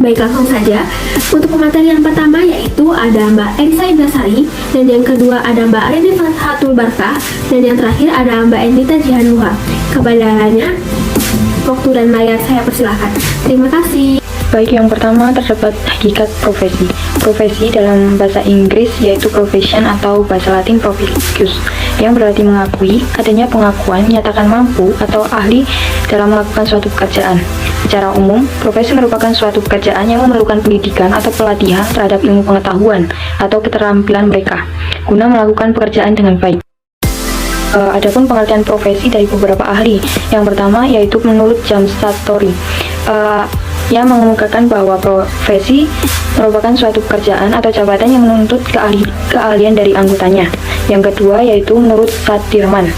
Baik, langsung saja. Untuk pemateri yang pertama yaitu ada Mbak Elisa Indasari, dan yang kedua ada Mbak Rini Fathatul Barkah, dan yang terakhir ada Mbak Endita Jihanuha. Kepadanya, waktu dan layar saya persilahkan. Terima kasih. Baik, yang pertama terdapat hakikat profesi. Profesi dalam bahasa Inggris yaitu profession atau bahasa Latin proficius, yang berarti mengakui, adanya pengakuan, nyatakan mampu atau ahli dalam melakukan suatu pekerjaan. Secara umum, profesi merupakan suatu pekerjaan yang memerlukan pendidikan atau pelatihan terhadap ilmu pengetahuan atau keterampilan mereka, guna melakukan pekerjaan dengan baik. Adapun pengertian profesi dari beberapa ahli, yang pertama yaitu menurut James Satori, yang mengemukakan bahwa profesi merupakan suatu pekerjaan atau jabatan yang menuntut keahlian dari anggotanya. Yang kedua yaitu menurut Satirman,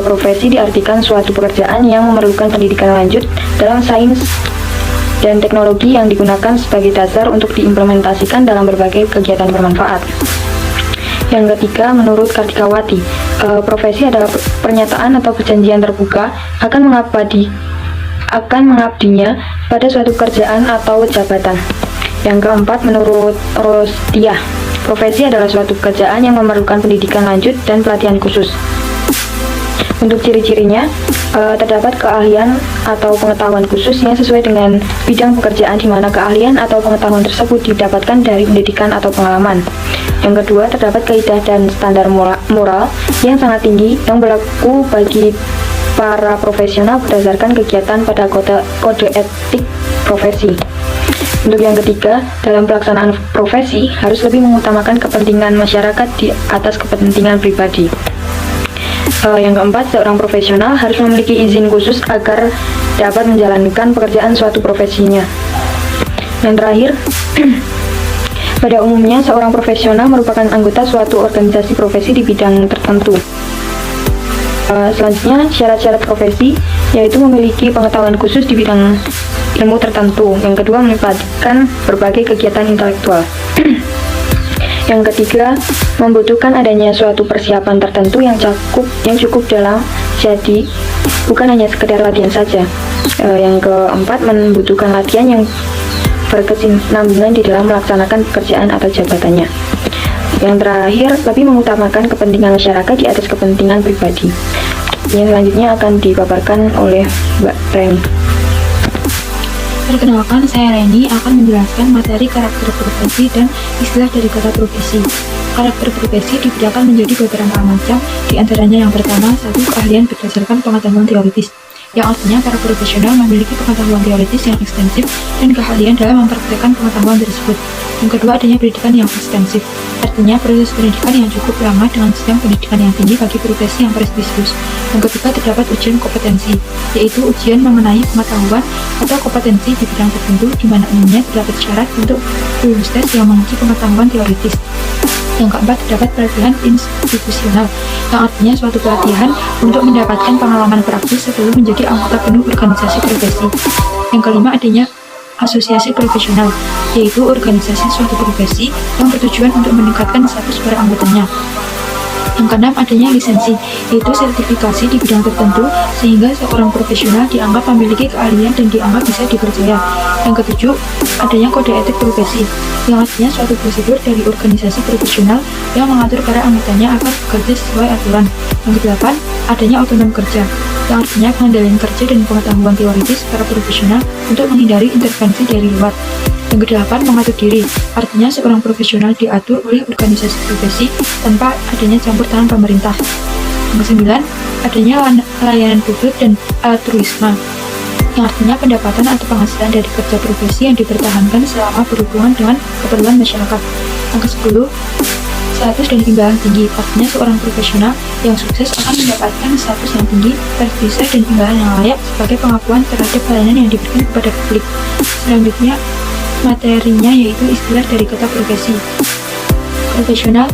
profesi diartikan suatu pekerjaan yang memerlukan pendidikan lanjut dalam sains dan teknologi yang digunakan sebagai dasar untuk diimplementasikan dalam berbagai kegiatan bermanfaat. Yang ketiga, menurut Kartikawati, profesi adalah pernyataan atau perjanjian terbuka akan mengabdinya pada suatu pekerjaan atau jabatan. Yang keempat, menurut Rostiah, profesi adalah suatu pekerjaan yang memerlukan pendidikan lanjut dan pelatihan khusus. Untuk ciri-cirinya, terdapat keahlian atau pengetahuan khusus yang sesuai dengan bidang pekerjaan, di mana keahlian atau pengetahuan tersebut didapatkan dari pendidikan atau pengalaman. Yang kedua, terdapat kaidah dan standar moral yang sangat tinggi yang berlaku bagi para profesional berdasarkan kegiatan pada kode etik profesi. Untuk yang ketiga, dalam pelaksanaan profesi harus lebih mengutamakan kepentingan masyarakat di atas kepentingan pribadi. Yang keempat, seorang profesional harus memiliki izin khusus agar dapat menjalankan pekerjaan suatu profesinya. Yang terakhir, pada umumnya seorang profesional merupakan anggota suatu organisasi profesi di bidang tertentu. Selanjutnya, syarat-syarat profesi yaitu memiliki pengetahuan khusus di bidang ilmu tertentu. Yang kedua, melibatkan berbagai kegiatan intelektual. Yang ketiga, membutuhkan adanya suatu persiapan tertentu yang cukup dalam, jadi bukan hanya sekedar latihan saja. Yang keempat, membutuhkan latihan yang berkesinambungan di dalam melaksanakan pekerjaan atau jabatannya. Yang terakhir, lebih mengutamakan kepentingan masyarakat di atas kepentingan pribadi. Yang selanjutnya akan dipaparkan oleh Mbak Reni. Perkenalkan, saya Reni akan menjelaskan materi karakter profesi dan istilah dari kata profesi. Karakter profesi dibedakan menjadi beberapa macam, di antaranya yang pertama, satu, keahlian berdasarkan pengetahuan teoritis, yang artinya para profesional memiliki pengetahuan teoritis yang ekstensif dan keahlian dalam mempraktikkan pengetahuan tersebut. Yang kedua, adanya pendidikan yang ekstensif, artinya proses pendidikan yang cukup lama dengan sistem pendidikan yang tinggi bagi profesi yang prestisius. Yang ketiga, terdapat ujian kompetensi, yaitu ujian mengenai pengetahuan atau kompetensi di bidang tertentu, di mana umumnya terdapat syarat untuk lulus tes yang menguji pengetahuan teoritis. Yang keempat, terdapat pelatihan institusional, yang artinya suatu pelatihan untuk mendapatkan pengalaman praktis sebelum menjadi anggota penuh organisasi profesi. Yang kelima, adanya asosiasi profesional, yaitu organisasi suatu profesi yang bertujuan untuk meningkatkan status para anggotanya. Yang keenam, adanya lisensi, yaitu sertifikasi di bidang tertentu sehingga seorang profesional dianggap memiliki keahlian dan dianggap bisa dipercaya. Yang ketujuh, adanya kode etik profesi, yang artinya suatu prosedur dari organisasi profesional yang mengatur para anggotanya agar bekerja sesuai aturan. Yang kedelapan, adanya otonom kerja, yang artinya pengendalian kerja dan pengetahuan teoritis para profesional untuk menghindari intervensi dari luar. Yang kedelapan, mengatur diri, artinya seorang profesional diatur oleh organisasi profesi tanpa adanya campur tangan pemerintah. Yang kesembilan, adanya layanan publik dan altruisme, yang artinya pendapatan atau penghasilan dari kerja profesi yang dipertahankan selama berhubungan dengan keperluan masyarakat. Yang ke-10, status dan imbalan tinggi, artinya seorang profesional yang sukses akan mendapatkan status yang tinggi, prestise dan imbalan yang layak sebagai pengakuan terhadap pelayanan yang diberikan kepada publik. Selanjutnya, materinya yaitu istilah dari kata profesi. Profesional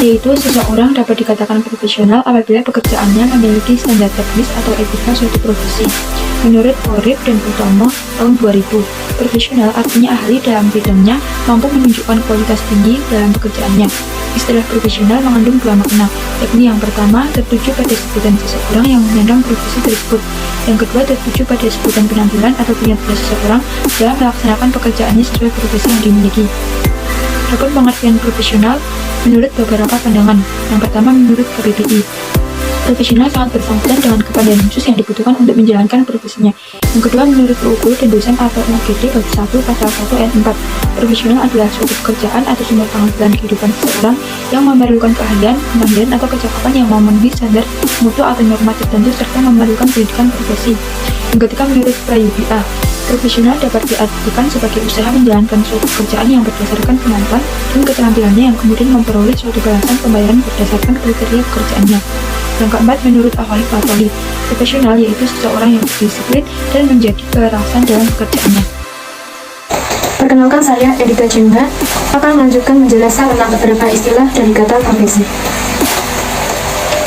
yaitu seseorang dapat dikatakan profesional apabila pekerjaannya memiliki standar teknis atau etika suatu profesi. Menurut Orip dan Utomo tahun 2000, Profesional artinya ahli dalam bidangnya, mampu menunjukkan kualitas tinggi dalam pekerjaannya. Istilah profesional mengandung dua makna, yakni yang pertama tertuju pada sebutan seseorang yang menyandang profesi tersebut. Yang kedua tertuju pada sebutan penampilan atau kinerja seseorang dalam melaksanakan pekerjaannya sesuai profesi yang dimiliki. Adapun pengertian profesional menurut beberapa pandangan. Yang pertama menurut KBBI. Profesional sangat bersangkutan dengan kepandaian khusus yang dibutuhkan untuk menjalankan profesinya. Yang kedua menurut UU dan dosen atau UGD bab 1 pasal 1 ayat 4. Profesional adalah suatu pekerjaan atau sumber penghasilan kehidupan seseorang yang memerlukan keahlian, kemandirian atau kecakapan yang memenuhi standar mutu atau norma tertentu serta memerlukan pendidikan profesi. Yang ketiga menurut PRAYUBA. Profesional dapat diartikan sebagai usaha menjalankan suatu pekerjaan yang berdasarkan kemampuan dan keterampilannya yang kemudian memperoleh suatu balasan pembayaran berdasarkan kriteria pekerjaannya. Yang keempat menurut Ahwali Fatoli, profesional yaitu seseorang yang berdisiplin dan menjadi kewarasan dalam pekerjaannya. Perkenalkan, saya Edita Jemba akan melanjutkan menjelaskan tentang beberapa istilah dari kata profesi.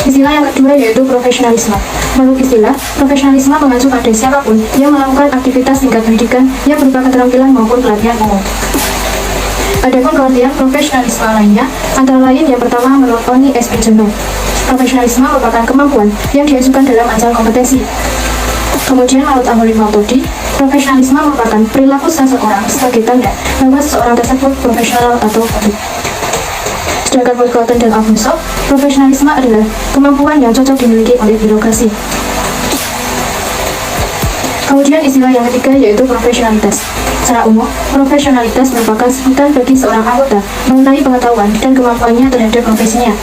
Istilah yang kedua yaitu profesionalisme. Menurut istilah, profesionalisme mengacu pada siapapun yang melakukan aktivitas tingkat pendidikan yang berupa keterampilan maupun pelatihan umum. Adapun pengertian profesionalisme lainnya, antara lain yang pertama menurut Oni S. Pijono, profesionalisme merupakan kemampuan yang diajukan dalam ajang kompetisi. Kemudian menurut Ahwali Fatoli, profesionalisme merupakan perilaku seseorang sebagai tanda bahwa seseorang tersebut profesional atau baik. Sedangkan menurut Cotton dan Alfonso, profesionalisme adalah kemampuan yang cocok dimiliki oleh birokrasi. Kemudian istilah yang ketiga yaitu profesionalitas. Secara umum, profesionalitas merupakan sebutan bagi seorang anggota mengenai pengetahuan dan kemampuannya terhadap profesinya.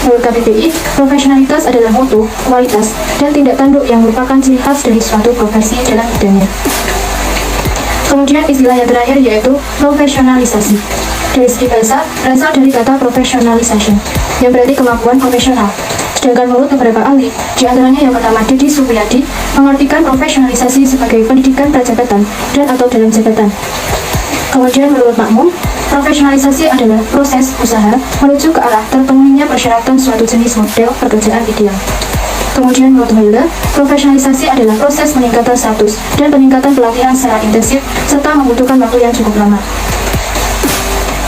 Menurut KBBI, profesionalitas adalah mutu, kualitas, dan tindak tanduk yang merupakan ciri khas dari suatu profesi dalam bidangnya. Kemudian istilah yang terakhir yaitu profesionalisasi. Dari segi bahasa, berasal dari kata professionalization, yang berarti kemampuan profesional. Sedangkan menurut beberapa ahli, di antaranya yang pertama Dedi Supriyadi, mengartikan profesionalisasi sebagai pendidikan prajabatan dan atau dalam jabatan. Kemudian menurut Makmum, profesionalisasi adalah proses usaha menuju ke arah terpenuhinya persyaratan suatu jenis model pekerjaan ideal. Kemudian menurut Wheeler, profesionalisasi adalah proses peningkatan status dan peningkatan pelatihan secara intensif serta membutuhkan waktu yang cukup lama.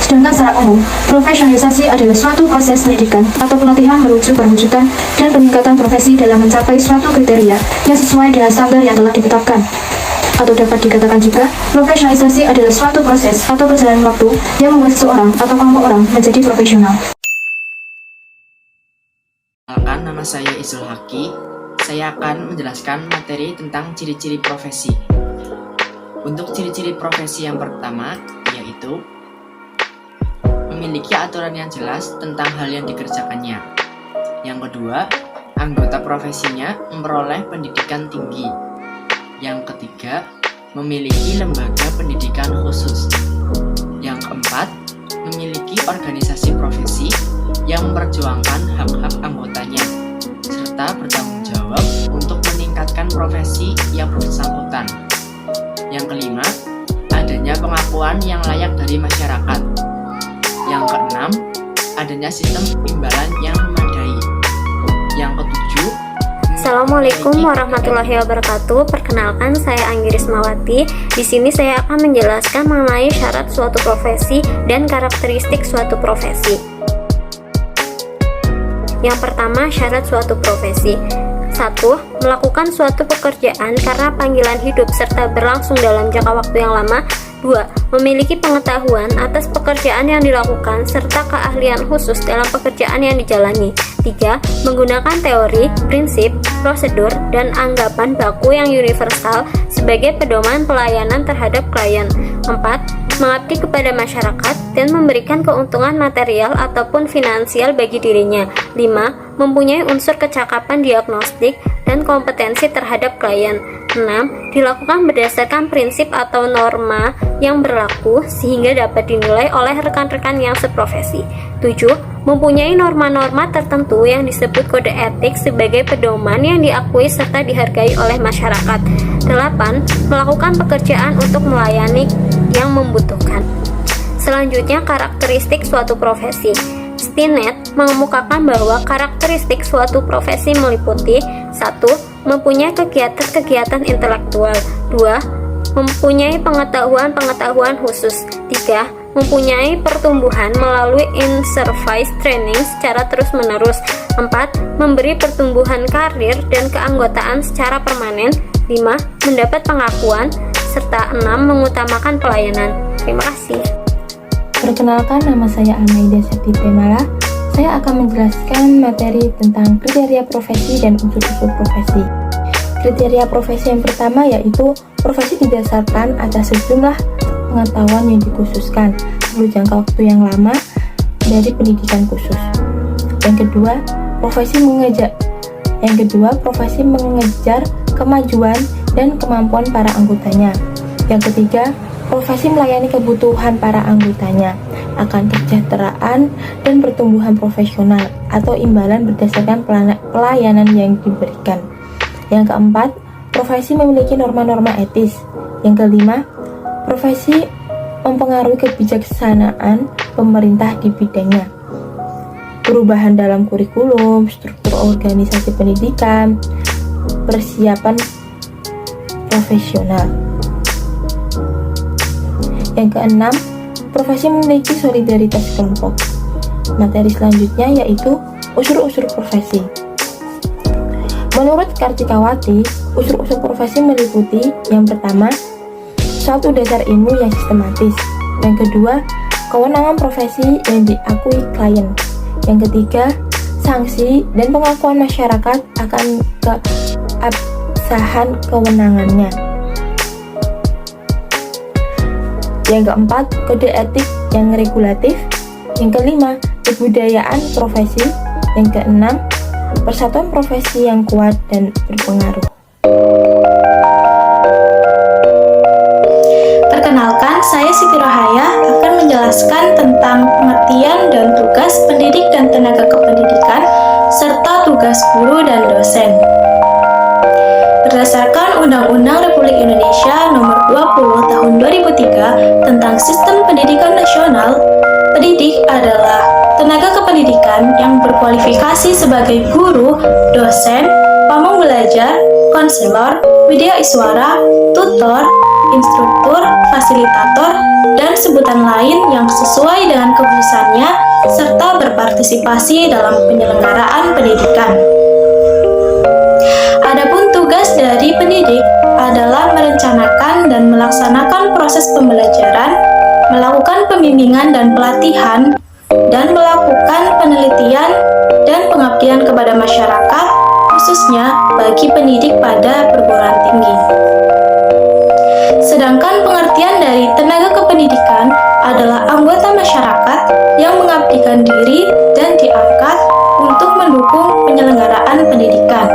Sedangkan secara umum, profesionalisasi adalah suatu proses pendidikan atau pelatihan menuju perwujudan dan peningkatan profesi dalam mencapai suatu kriteria yang sesuai dengan standar yang telah ditetapkan. Atau dapat dikatakan juga, profesionalisasi adalah suatu proses atau perjalanan waktu yang membuat seseorang atau kelompok orang menjadi profesional. Perkenalkan, nama saya Isul Haki. Saya akan menjelaskan materi tentang ciri-ciri profesi. Untuk ciri-ciri profesi yang pertama, yaitu memiliki aturan yang jelas tentang hal yang dikerjakannya. Yang kedua, anggota profesinya memperoleh pendidikan tinggi. Yang ketiga, memiliki lembaga pendidikan khusus. Yang keempat, memiliki organisasi profesi yang memperjuangkan hak-hak anggotanya, serta bertanggung jawab untuk meningkatkan profesi yang bersangkutan. Yang kelima, adanya pengakuan yang layak dari masyarakat. Yang keenam, adanya sistem imbalan yang memadai. Yang ketujuh, Assalamualaikum warahmatullahi wabarakatuh. Perkenalkan, saya Anggi Rismawati. Di sini saya akan menjelaskan mengenai syarat suatu profesi dan karakteristik suatu profesi. Yang pertama, syarat suatu profesi. 1. Melakukan suatu pekerjaan karena panggilan hidup serta berlangsung dalam jangka waktu yang lama. 2. Memiliki pengetahuan atas pekerjaan yang dilakukan serta keahlian khusus dalam pekerjaan yang dijalani. 3. Menggunakan teori, prinsip, prosedur, dan anggapan baku yang universal sebagai pedoman pelayanan terhadap klien. 4. Mengabdi kepada masyarakat dan memberikan keuntungan material ataupun finansial bagi dirinya. 5. Mempunyai unsur kecakapan diagnostik dan kompetensi terhadap klien. 6. Dilakukan berdasarkan prinsip atau norma yang berlaku sehingga dapat dinilai oleh rekan-rekan yang seprofesi. 7. Mempunyai norma-norma tertentu yang disebut kode etik sebagai pedoman yang diakui serta dihargai oleh masyarakat. 8. Melakukan pekerjaan untuk melayani yang membutuhkan. Selanjutnya, karakteristik suatu profesi. Stinnett mengemukakan bahwa karakteristik suatu profesi meliputi 1. Mempunyai kegiatan-kegiatan intelektual. 2. mempunyai pengetahuan khusus. 3. Mempunyai pertumbuhan melalui in-service training secara terus-menerus. 4. Memberi pertumbuhan karir dan keanggotaan secara permanen. 5. Mendapat pengakuan. Serta 6. Mengutamakan pelayanan. Terima kasih. Perkenalkan, nama saya Almaida Septi Temala. Saya akan menjelaskan materi tentang kriteria profesi dan unsur-unsur profesi. Kriteria profesi yang pertama yaitu profesi didasarkan atas sejumlah pengetahuan yang dikhususkan perlu jangka waktu yang lama dari pendidikan khusus. Yang kedua, profesi mengejar kemajuan dan kemampuan para anggotanya. Yang ketiga, profesi melayani kebutuhan para anggotanya akan kesejahteraan dan pertumbuhan profesional atau imbalan berdasarkan pelayanan yang diberikan. Yang keempat, profesi memiliki norma-norma etis. Yang kelima, profesi mempengaruhi kebijaksanaan pemerintah di bidangnya. Perubahan dalam kurikulum, struktur organisasi pendidikan, persiapan profesional. Yang keenam, profesi memiliki solidaritas kelompok. Materi selanjutnya yaitu unsur-unsur profesi. Menurut Kartikawati, unsur-unsur profesi meliputi yang pertama, suatu dasar ilmu yang sistematis. Yang kedua, kewenangan profesi yang diakui klien. Yang ketiga, sanksi dan pengakuan masyarakat akan keabsahan kewenangannya. Yang keempat, kode etik yang regulatif. Yang kelima, kebudayaan profesi. Yang keenam, persatuan profesi yang kuat dan berpengaruh. Perkenalkan, saya Siti Rohaya akan menjelaskan tentang pengertian dan tugas pendidik dan tenaga kependidikan serta tugas guru dan dosen. Berdasarkan Undang-Undang Republik Indonesia Nomor 20 Tahun 2003 tentang Sistem Pendidikan Nasional, pendidik adalah tenaga kependidikan yang berkualifikasi sebagai guru, dosen, pamong belajar, konselor, widyaiswara, tutor, instruktur, fasilitator, dan sebutan lain yang sesuai dengan kekhususannya serta berpartisipasi dalam penyelenggaraan pendidikan. Adapun tugas dari pendidik adalah merencanakan dan melaksanakan proses pembelajaran, melakukan pembimbingan dan pelatihan, dan melakukan penelitian dan pengabdian kepada masyarakat, khususnya bagi pendidik pada perguruan tinggi. Sedangkan pengertian dari tenaga kependidikan adalah anggota masyarakat yang mengabdikan diri dan diangkat untuk mendukung penyelenggaraan pendidikan.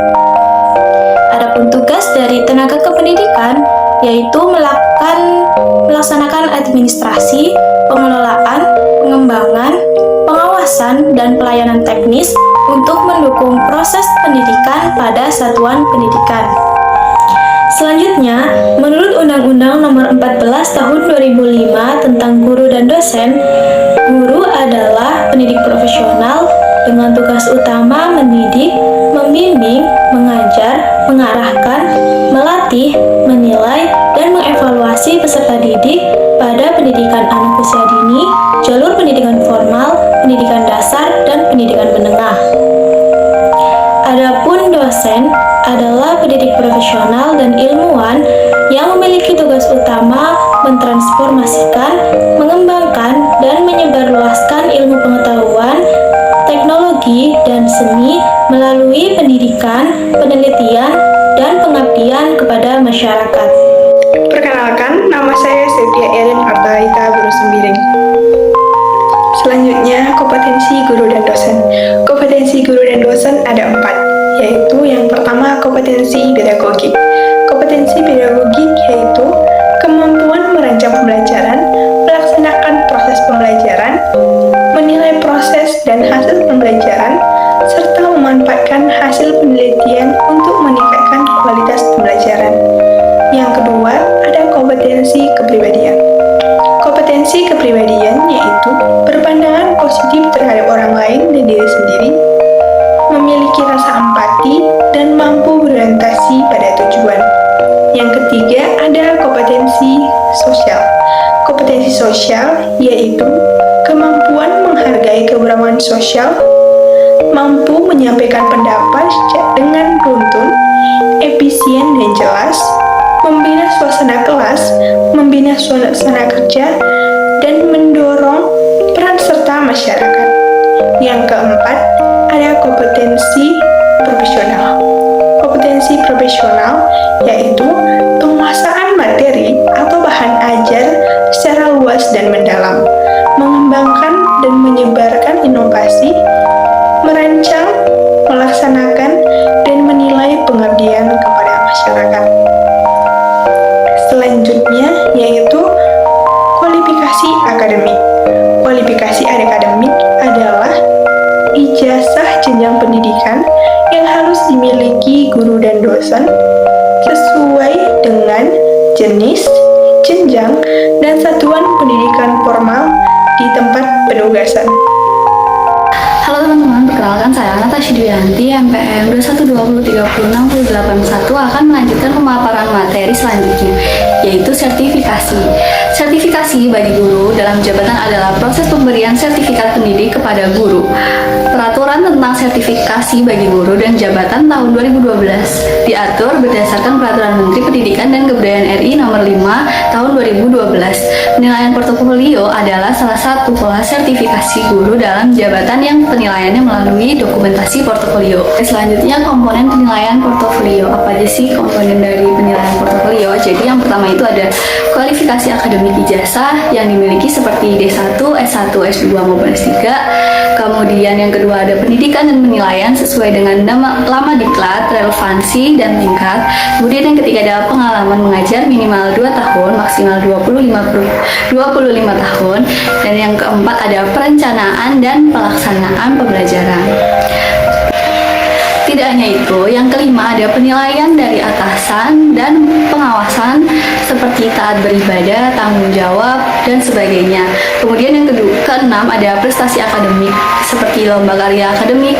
Adapun tugas dari tenaga kependidikan yaitu melaksanakan administrasi, pengelolaan, pengembangan, pengawasan, dan pelayanan teknis untuk mendukung proses pendidikan pada satuan pendidikan. Selanjutnya, menurut Undang-Undang Nomor 14 Tahun 2005 tentang guru dan dosen, guru adalah pendidik profesional dengan tugas utama mendidik, membimbing, mengajar, mengarahkan, melatih, menilai, dan mengevaluasi peserta didik pada pendidikan anak usia dini, jalur pendidikan formal, pendidikan dasar, dan pendidikan menengah. Adapun dosen adalah pendidik profesional dan ilmuwan yang memiliki tugas utama mentransformasikan, mengembangkan, dan menyebarluaskan ilmu pengetahuan, teknologi, dan seni melalui pendidikan, penelitian, dan pengabdian kepada masyarakat. Perkenalkan, nama saya Septia Erin Artalita Guru Sembiring. Selanjutnya, kompetensi guru dan dosen. Kompetensi guru dan dosen ada 4, yaitu yang pertama kompetensi pedagogik. Kompetensi pedagogik yaitu kemampuan merancang pembelajaran, melaksanakan proses pembelajaran, menilai proses dan hasil pembelajaran, serta memanfaatkan hasil penelitian untuk meningkatkan kualitas pembelajaran. Yang kedua, ada kompetensi kepribadian. Kompetensi kepribadian yaitu berpandangan positif terhadap orang lain dan diri sendiri, memiliki rasa empati, dan mampu berorientasi pada tujuan. Yang ketiga ada kompetensi sosial. Kompetensi sosial yaitu kemampuan menghargai keberagaman sosial, mampu menyampaikan pendapat dengan runtun, efisien dan jelas, membina suasana kelas, membina suasana kerja, dan mendorong peran serta masyarakat. Yang keempat, ada kompetensi profesional. Kompetensi profesional yaitu penguasaan materi atau bahan ajar secara luas dan mendalam, mengembangkan dan menyebarkan inovasi, merancang, melaksanakan, dan menilai pengabdian kepada masyarakat. Selanjutnya yaitu kualifikasi akademik. Kualifikasi akademik adalah ijazah jenjang pendidikan yang harus dimiliki guru dan dosen sesuai dengan jenis, jenjang, dan satuan pendidikan formal di tempat penugasan. Halo teman-teman, perkenalkan saya Natasha Dwianti, MPM 2120306081 akan melanjutkan pemaparan materi selanjutnya, yaitu sertifikasi. Sertifikasi bagi guru dalam jabatan adalah proses pemberian sertifikat pendidik kepada guru. Peraturan tentang sertifikasi bagi guru dan jabatan tahun 2012 diatur berdasarkan Peraturan Menteri Pendidikan dan Kebudayaan RI Nomor 5 Tahun 2012. Penilaian portofolio adalah salah satu pola sertifikasi guru dalam jabatan yang penilaiannya melalui dokumentasi portofolio. Selanjutnya, komponen penilaian portofolio. Apa aja sih komponen dari penilaian portofolio? Jadi yang pertama itu ada kualifikasi akademik ijazah yang dimiliki seperti D1, S1, S2 maupun S3. Kemudian yang kedua ada pendidikan dan penilaian sesuai dengan lama diklat, relevansi, dan tingkat. Kemudian yang ketiga adalah pengalaman mengajar minimal 2 tahun, maksimal 25 tahun. Dan yang keempat ada perencanaan dan pelaksanaan pembelajaran. Tidak hanya itu, yang kelima ada penilaian dari atasan dan pengawasan seperti taat beribadah, tanggung jawab, dan sebagainya. Kemudian yang keenam ada prestasi akademik seperti lomba karya akademik,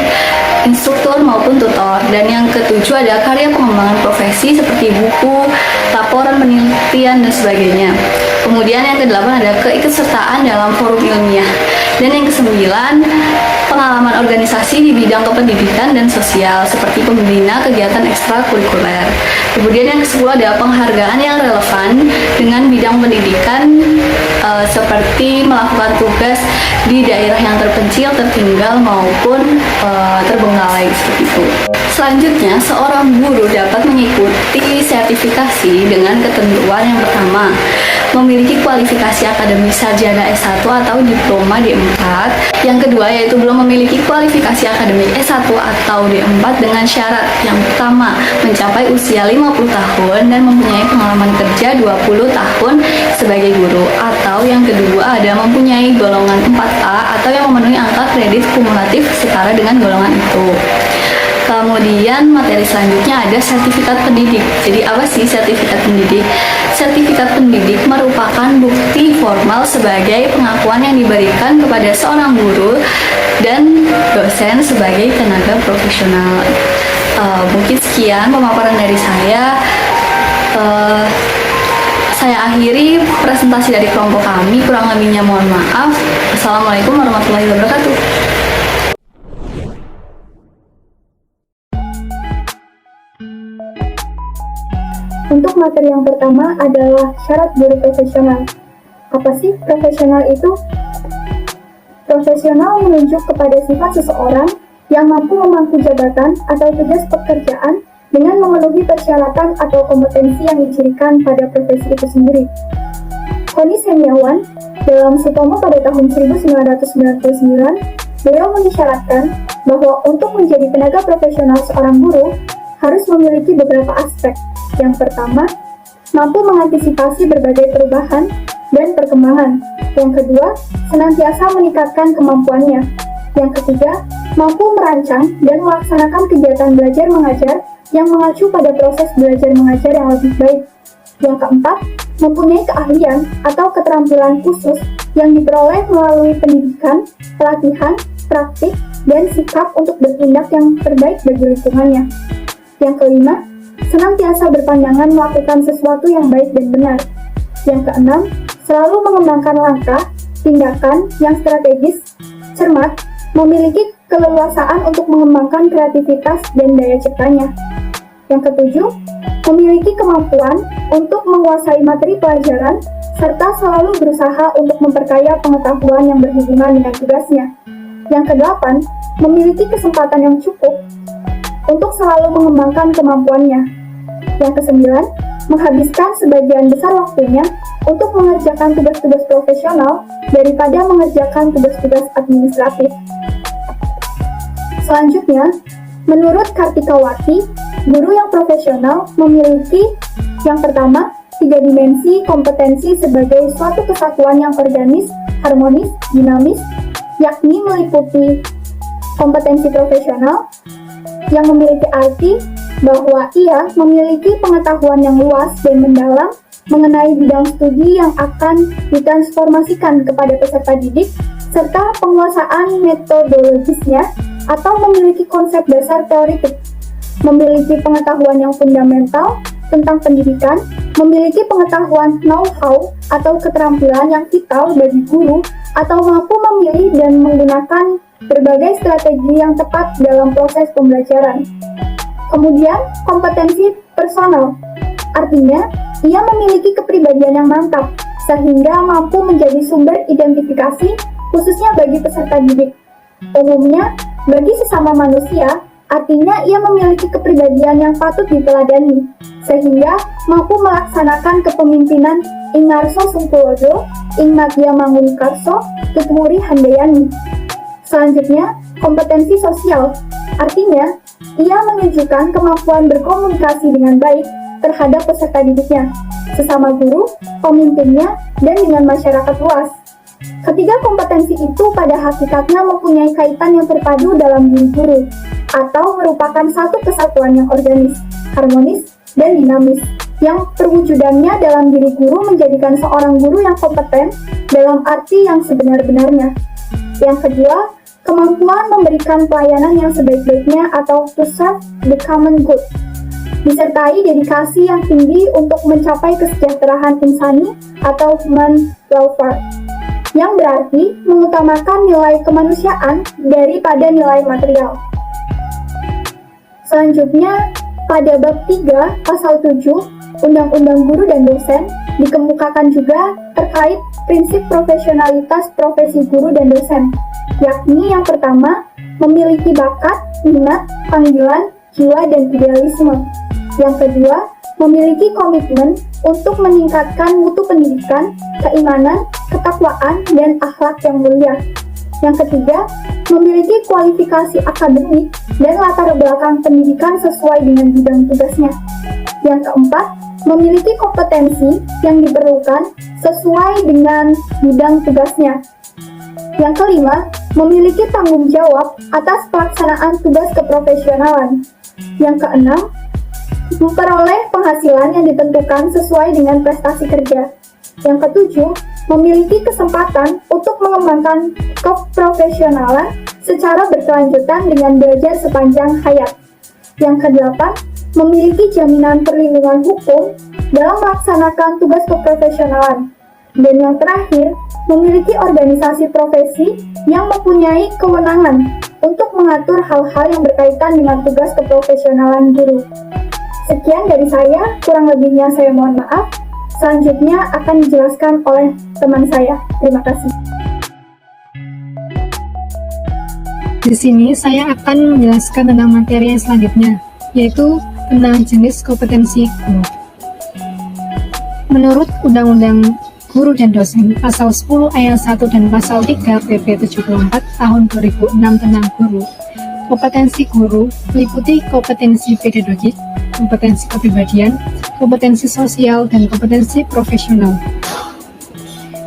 instruktur maupun tutor. Dan yang ketujuh ada karya pengembangan profesi seperti buku, laporan penelitian, dan sebagainya. Kemudian yang kedelapan ada keikutsertaan dalam forum ilmiah. Dan yang kesembilan, pengalaman organisasi di bidang kependidikan dan sosial seperti pembina kegiatan ekstrakurikuler. Kemudian yang ke-10 ada penghargaan yang relevan dengan bidang pendidikan seperti melakukan tugas di daerah yang terpencil, tertinggal maupun terbengkalai seperti itu. Selanjutnya, seorang guru dapat mengikuti sertifikasi dengan ketentuan yang pertama, memiliki kualifikasi akademik sarjana S1 atau diploma D4. Yang kedua yaitu belum memiliki kualifikasi akademik S1 atau D4 dengan syarat yang pertama, mencapai usia 50 tahun dan mempunyai pengalaman kerja 20 tahun sebagai guru, atau yang kedua ada mempunyai golongan 4A atau yang memenuhi angka kredit kumulatif setara dengan golongan itu. Kemudian materi selanjutnya ada sertifikat pendidik. Jadi apa sih sertifikat pendidik? Sertifikat pendidik merupakan bukti formal sebagai pengakuan yang diberikan kepada seorang guru dan dosen sebagai tenaga profesional. Mungkin sekian pemaparan dari saya. Saya akhiri presentasi dari kelompok kami. Kurang lebihnya mohon maaf. Assalamualaikum warahmatullahi wabarakatuh. Untuk materi yang pertama adalah syarat guru profesional. Apa sih profesional itu? Profesional menunjuk kepada sifat seseorang yang mampu memangku jabatan atau tugas pekerjaan dengan memenuhi persyaratan atau kompetensi yang dicirikan pada profesi itu sendiri. Koni Seniawan dalam Sutomo pada tahun 1999, beliau mengisyaratkan bahwa untuk menjadi tenaga profesional seorang guru harus memiliki beberapa aspek. Yang pertama, mampu mengantisipasi berbagai perubahan dan perkembangan. Yang kedua, senantiasa meningkatkan kemampuannya. Yang ketiga, mampu merancang dan melaksanakan kegiatan belajar mengajar yang mengacu pada proses belajar mengajar yang lebih baik. Yang keempat, mempunyai keahlian atau keterampilan khusus yang diperoleh melalui pendidikan, pelatihan, praktik, dan sikap untuk bertindak yang terbaik bagi lingkungannya. Yang kelima, senantiasa berpandangan melakukan sesuatu yang baik dan benar. Yang keenam, selalu mengembangkan langkah, tindakan yang strategis, cermat, memiliki keleluasaan untuk mengembangkan kreativitas dan daya ciptanya. Yang ketujuh, memiliki kemampuan untuk menguasai materi pelajaran, serta selalu berusaha untuk memperkaya pengetahuan yang berhubungan dengan tugasnya. Yang kedelapan, memiliki kesempatan yang cukup untuk selalu mengembangkan kemampuannya. Yang kesembilan, menghabiskan sebagian besar waktunya untuk mengerjakan tugas-tugas profesional daripada mengerjakan tugas-tugas administratif. Selanjutnya, menurut Kartikawati, guru yang profesional memiliki yang pertama, 3 dimensi kompetensi sebagai suatu kesatuan yang organis, harmonis, dinamis, yakni meliputi kompetensi profesional yang memiliki arti bahwa ia memiliki pengetahuan yang luas dan mendalam mengenai bidang studi yang akan ditransformasikan kepada peserta didik, serta penguasaan metodologisnya atau memiliki konsep dasar teoritik, memiliki pengetahuan yang fundamental tentang pendidikan, memiliki pengetahuan know-how atau keterampilan yang vital bagi guru, atau mampu memilih dan menggunakan berbagai strategi yang tepat dalam proses pembelajaran. Kemudian, kompetensi personal, artinya ia memiliki kepribadian yang mantap, sehingga mampu menjadi sumber identifikasi khususnya bagi peserta didik. Umumnya, bagi sesama manusia, artinya ia memiliki kepribadian yang patut diteladani, sehingga mampu melaksanakan kepemimpinan ing ngarso sungkulodo, ing madya mangunkarso, tutwuri handayani. Selanjutnya, kompetensi sosial, artinya ia menunjukkan kemampuan berkomunikasi dengan baik terhadap peserta didiknya, sesama guru, pemimpinnya, dan dengan masyarakat luas. Ketiga kompetensi itu pada hakikatnya mempunyai kaitan yang terpadu dalam diri guru, atau merupakan satu kesatuan yang organis, harmonis, dan dinamis, yang perwujudannya dalam diri guru menjadikan seorang guru yang kompeten dalam arti yang sebenar-benarnya. Yang kedua, kemampuan memberikan pelayanan yang sebaik-baiknya atau to serve the common good, disertai dedikasi yang tinggi untuk mencapai kesejahteraan insani atau human welfare, yang berarti mengutamakan nilai kemanusiaan daripada nilai material. Selanjutnya, pada bab 3 pasal 7 Undang-Undang Guru dan Dosen dikemukakan juga terkait prinsip profesionalitas profesi guru dan dosen, yakni yang pertama, memiliki bakat, minat, panggilan, jiwa, dan idealisme. Yang kedua, memiliki komitmen untuk meningkatkan mutu pendidikan, keimanan, ketakwaan, dan akhlak yang mulia. Yang ketiga, memiliki kualifikasi akademik dan latar belakang pendidikan sesuai dengan bidang tugasnya. Yang keempat, memiliki kompetensi yang diperlukan sesuai dengan bidang tugasnya. Yang kelima, memiliki tanggung jawab atas pelaksanaan tugas keprofesionalan. Yang keenam, memperoleh penghasilan yang ditentukan sesuai dengan prestasi kerja. Yang ketujuh, memiliki kesempatan untuk mengembangkan keprofesionalan secara berkelanjutan dengan belajar sepanjang hayat. Yang kedelapan, memiliki jaminan perlindungan hukum dalam melaksanakan tugas keprofesionalan. Dan yang terakhir, memiliki organisasi profesi yang mempunyai kewenangan untuk mengatur hal-hal yang berkaitan dengan tugas keprofesionalan guru. Sekian dari saya, kurang lebihnya saya mohon maaf. Selanjutnya akan dijelaskan oleh teman saya. Terima kasih. Di sini saya akan menjelaskan tentang materi yang selanjutnya, yaitu tentang jenis kompetensi guru. Menurut Undang-Undang Guru dan Dosen Pasal 10 Ayat 1 dan Pasal 3 PP 74 Tahun 2006 tentang guru, kompetensi guru meliputi kompetensi pedagogik, kompetensi kepribadian, kompetensi sosial, dan kompetensi profesional.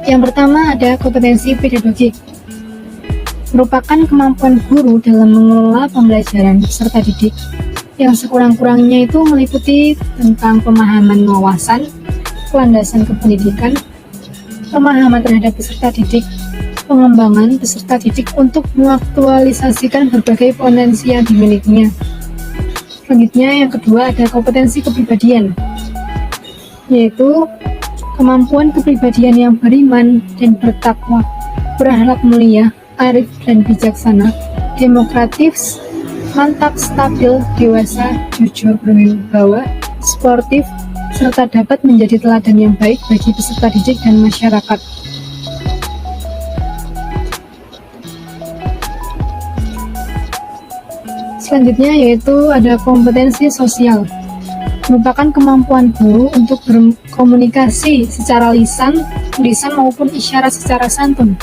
Yang pertama ada kompetensi pedagogik, merupakan kemampuan guru dalam mengelola pembelajaran peserta didik, yang sekurang-kurangnya itu meliputi tentang pemahaman wawasan, kelandasan kependidikan, pemahaman terhadap peserta didik, pengembangan peserta didik untuk mengaktualisasikan berbagai potensi yang dimilikinya. Selanjutnya yang kedua ada kompetensi kepribadian, yaitu kemampuan kepribadian yang beriman dan bertakwa, berakhlak mulia, arif dan bijaksana, demokratis, mantap, stabil, dewasa, jujur, berwibawa, sportif, serta dapat menjadi teladan yang baik bagi peserta didik dan masyarakat. Selanjutnya yaitu ada kompetensi sosial, merupakan kemampuan guru untuk berkomunikasi secara lisan maupun isyarat secara santun,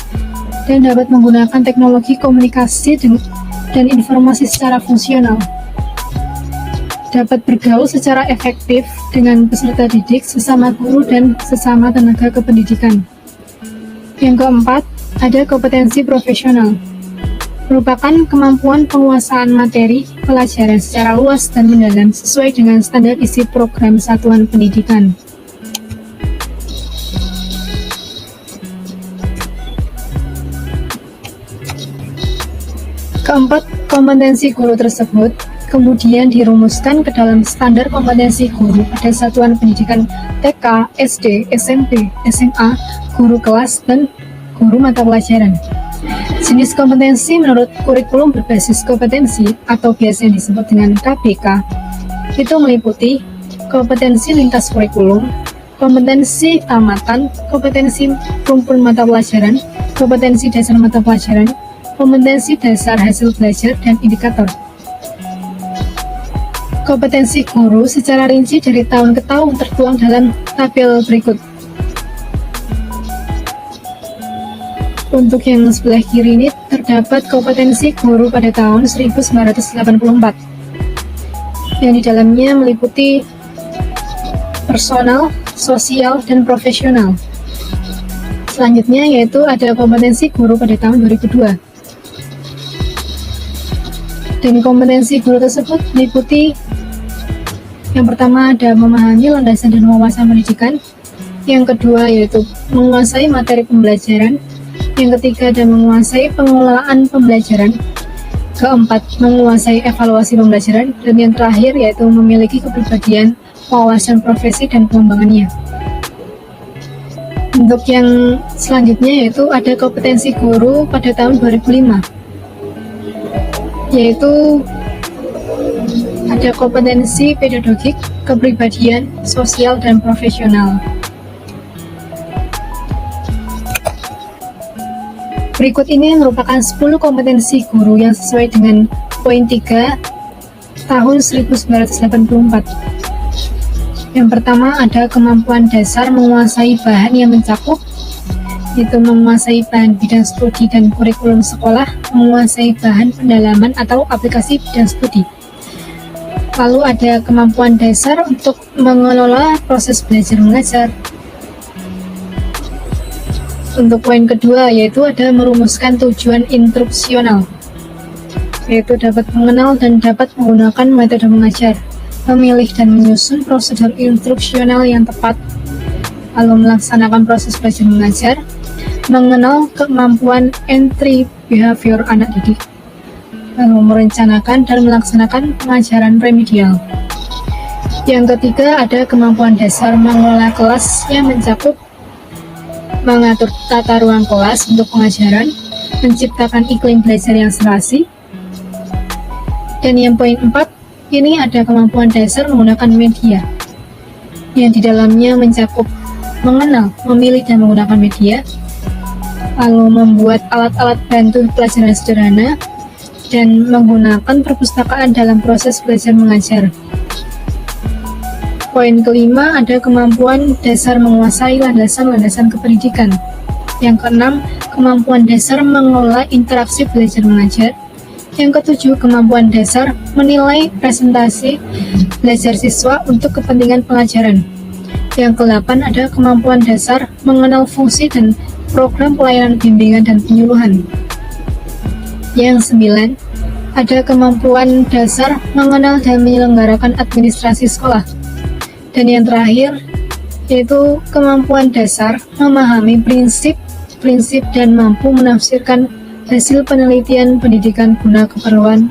dan dapat menggunakan teknologi komunikasi dan informasi secara fungsional. Dapat bergaul secara efektif dengan peserta didik, sesama guru, dan sesama tenaga kependidikan. Yang keempat, ada kompetensi profesional, merupakan kemampuan penguasaan materi pelajaran secara luas dan mendalam sesuai dengan standar isi program satuan pendidikan. Keempat, kompetensi guru tersebut kemudian dirumuskan ke dalam standar kompetensi guru pada satuan pendidikan TK, SD, SMP, SMA, guru kelas, dan guru mata pelajaran. Jenis kompetensi menurut kurikulum berbasis kompetensi atau biasa disebut dengan KBK itu meliputi kompetensi lintas kurikulum, kompetensi tamatan, kompetensi rumpun mata pelajaran, kompetensi dasar mata pelajaran, kompetensi dasar hasil belajar, dan indikator. Kompetensi guru secara rinci dari tahun ke tahun tertuang dalam tabel berikut. Untuk yang sebelah kiri ini terdapat kompetensi guru pada tahun 1984 yang di dalamnya meliputi personal, sosial, dan profesional. Selanjutnya yaitu ada kompetensi guru pada tahun 2002. Dan kompetensi guru tersebut meliputi yang pertama ada memahami landasan dan wawasan pendidikan, yang kedua yaitu menguasai materi pembelajaran, yang ketiga ada menguasai pengelolaan pembelajaran, keempat menguasai evaluasi pembelajaran, dan yang terakhir yaitu memiliki kepribadian, wawasan profesi, dan pengembangannya. Untuk yang selanjutnya yaitu ada kompetensi guru pada tahun 2005, yaitu ada kompetensi pedagogik, kepribadian, sosial, dan profesional. Berikut ini merupakan 10 kompetensi guru yang sesuai dengan poin 3 tahun 1984. Yang pertama ada kemampuan dasar menguasai bahan yang mencakup, yaitu menguasai bahan bidang studi dan kurikulum sekolah, menguasai bahan pendalaman atau aplikasi bidang studi. Lalu ada kemampuan dasar untuk mengelola proses belajar mengajar. Untuk poin kedua yaitu ada merumuskan tujuan instruksional, yaitu dapat mengenal dan dapat menggunakan metode mengajar, memilih dan menyusun prosedur instruksional yang tepat, lalu melaksanakan proses belajar mengajar, mengenal kemampuan entry behavior anak didik, lalu merencanakan dan melaksanakan pengajaran remedial. Yang ketiga ada kemampuan dasar mengelola kelas yang mencakup mengatur tata ruang kelas untuk pengajaran, menciptakan iklim belajar yang serasi. Dan yang poin 4, ini ada kemampuan dasar menggunakan media, yang di dalamnya mencakup mengenal, memilih, dan menggunakan media, lalu membuat alat-alat bantu pelajaran sederhana, dan menggunakan perpustakaan dalam proses belajar mengajar. Poin kelima ada kemampuan dasar menguasai landasan-landasan kependidikan. Yang keenam, kemampuan dasar mengelola interaksi belajar mengajar. Yang ketujuh, kemampuan dasar menilai presentasi belajar siswa untuk kepentingan pelajaran. Yang kedelapan ada kemampuan dasar mengenal fungsi dan program pelayanan bimbingan dan penyuluhan. Yang sembilan, ada kemampuan dasar mengenal dan menyelenggarakan administrasi sekolah. Dan yang terakhir, yaitu kemampuan dasar memahami prinsip dan mampu menafsirkan hasil penelitian pendidikan guna keperluan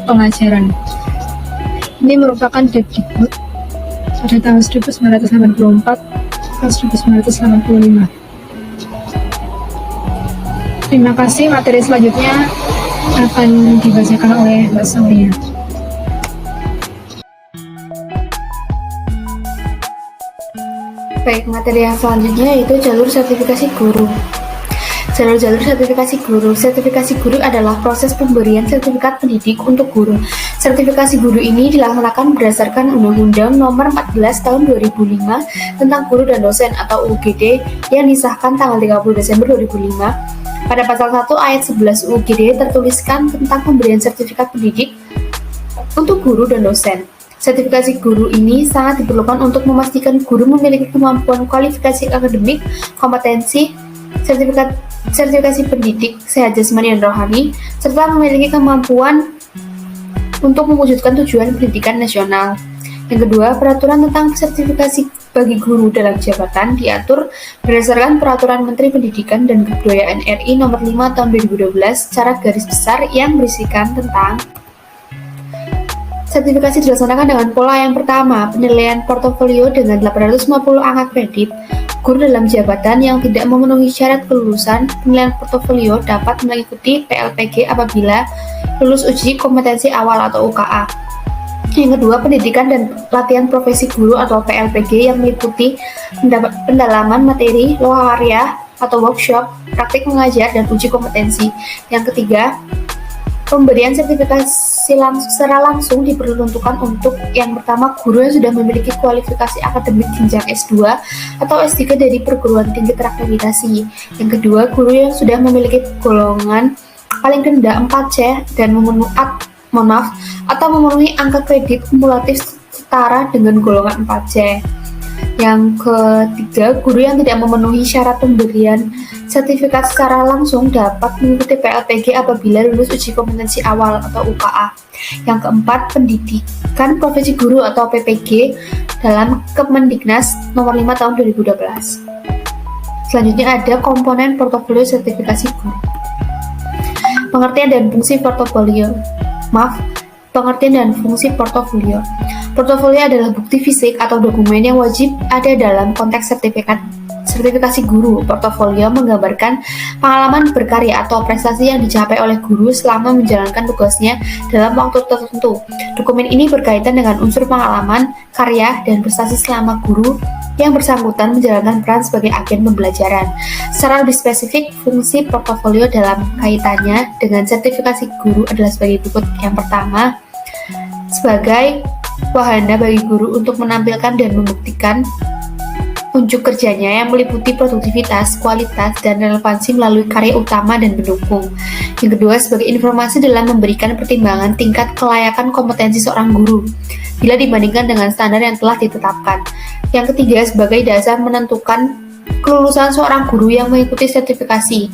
pengajaran. Ini merupakan Depdikbud pada tahun 1984 atau 1985. Terima kasih. Materi selanjutnya akan dibacakan oleh Mbak Saulia. Baik, materi yang selanjutnya yaitu jalur sertifikasi guru. Jalur-jalur sertifikasi guru. Sertifikasi guru adalah proses pemberian sertifikat pendidik untuk guru. Sertifikasi guru ini dilaksanakan berdasarkan Undang-Undang Nomor 14 Tahun 2005 tentang Guru dan Dosen atau UGD yang disahkan tanggal 30 Desember 2005. Pada pasal 1 ayat 11 UGD tertuliskan tentang pemberian sertifikat pendidik untuk guru dan dosen. Sertifikasi guru ini sangat diperlukan untuk memastikan guru memiliki kemampuan kualifikasi akademik, kompetensi, sertifikasi pendidik, sehat jasmani dan rohani, serta memiliki kemampuan untuk mewujudkan tujuan pendidikan nasional. Yang kedua, peraturan tentang sertifikasi bagi guru dalam jabatan diatur berdasarkan Peraturan Menteri Pendidikan dan Kebudayaan RI Nomor 5 Tahun 2012 secara garis besar yang berisikan tentang sertifikasi dilaksanakan dengan pola yang pertama, penilaian portofolio dengan 850 angka kredit. Guru dalam jabatan yang tidak memenuhi syarat kelulusan penilaian portofolio dapat mengikuti PLPG apabila lulus uji kompetensi awal atau UKA. Yang kedua, pendidikan dan latihan profesi guru atau PLPG yang meliputi pendalaman materi, lohakarya atau workshop, praktik mengajar, dan uji kompetensi. Yang ketiga, pemberian sertifikasi secara langsung diperuntukkan untuk yang pertama, guru yang sudah memiliki kualifikasi akademik jenjang S2 atau S3 dari perguruan tinggi terakreditasi. Yang kedua, guru yang sudah memiliki golongan paling rendah 4C dan memenuhi angka kredit kumulatif setara dengan golongan 4C. Yang ketiga, guru yang tidak memenuhi syarat pemberian sertifikat secara langsung dapat mengikuti PLPG apabila lulus uji kompetensi awal atau UKA. Yang keempat, pendidikan profesi guru atau PPG dalam Kemendiknas Nomor 5 Tahun 2012. Selanjutnya ada komponen portofolio sertifikasi guru. Pengertian dan fungsi portofolio. Pengertian dan fungsi portofolio. Portofolio adalah bukti fisik atau dokumen yang wajib ada dalam konteks sertifikasi guru. Portofolio menggambarkan pengalaman berkarya atau prestasi yang dicapai oleh guru selama menjalankan tugasnya dalam waktu tertentu. Dokumen ini berkaitan dengan unsur pengalaman, karya, dan prestasi selama guru yang bersangkutan menjalankan peran sebagai agen pembelajaran. Secara lebih spesifik, fungsi portofolio dalam kaitannya dengan sertifikasi guru adalah sebagai berikut. Yang pertama, sebagai wahana bagi guru untuk menampilkan dan membuktikan unjuk kerjanya yang meliputi produktivitas, kualitas, dan relevansi melalui karya utama dan pendukung. Yang kedua, sebagai informasi dalam memberikan pertimbangan tingkat kelayakan kompetensi seorang guru bila dibandingkan dengan standar yang telah ditetapkan. Yang ketiga, sebagai dasar menentukan kelulusan seorang guru yang mengikuti sertifikasi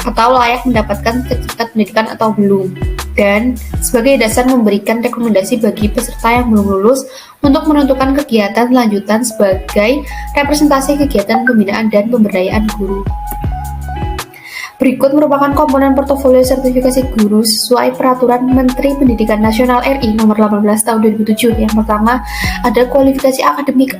atau layak mendapatkan sertifikat pendidikan atau belum. Dan sebagai dasar memberikan rekomendasi bagi peserta yang belum lulus untuk menentukan kegiatan lanjutan sebagai representasi kegiatan pembinaan dan pemberdayaan guru. Berikut merupakan komponen portofolio sertifikasi guru sesuai Peraturan Menteri Pendidikan Nasional RI Nomor 18 Tahun 2007. Yang pertama, ada kualifikasi akademik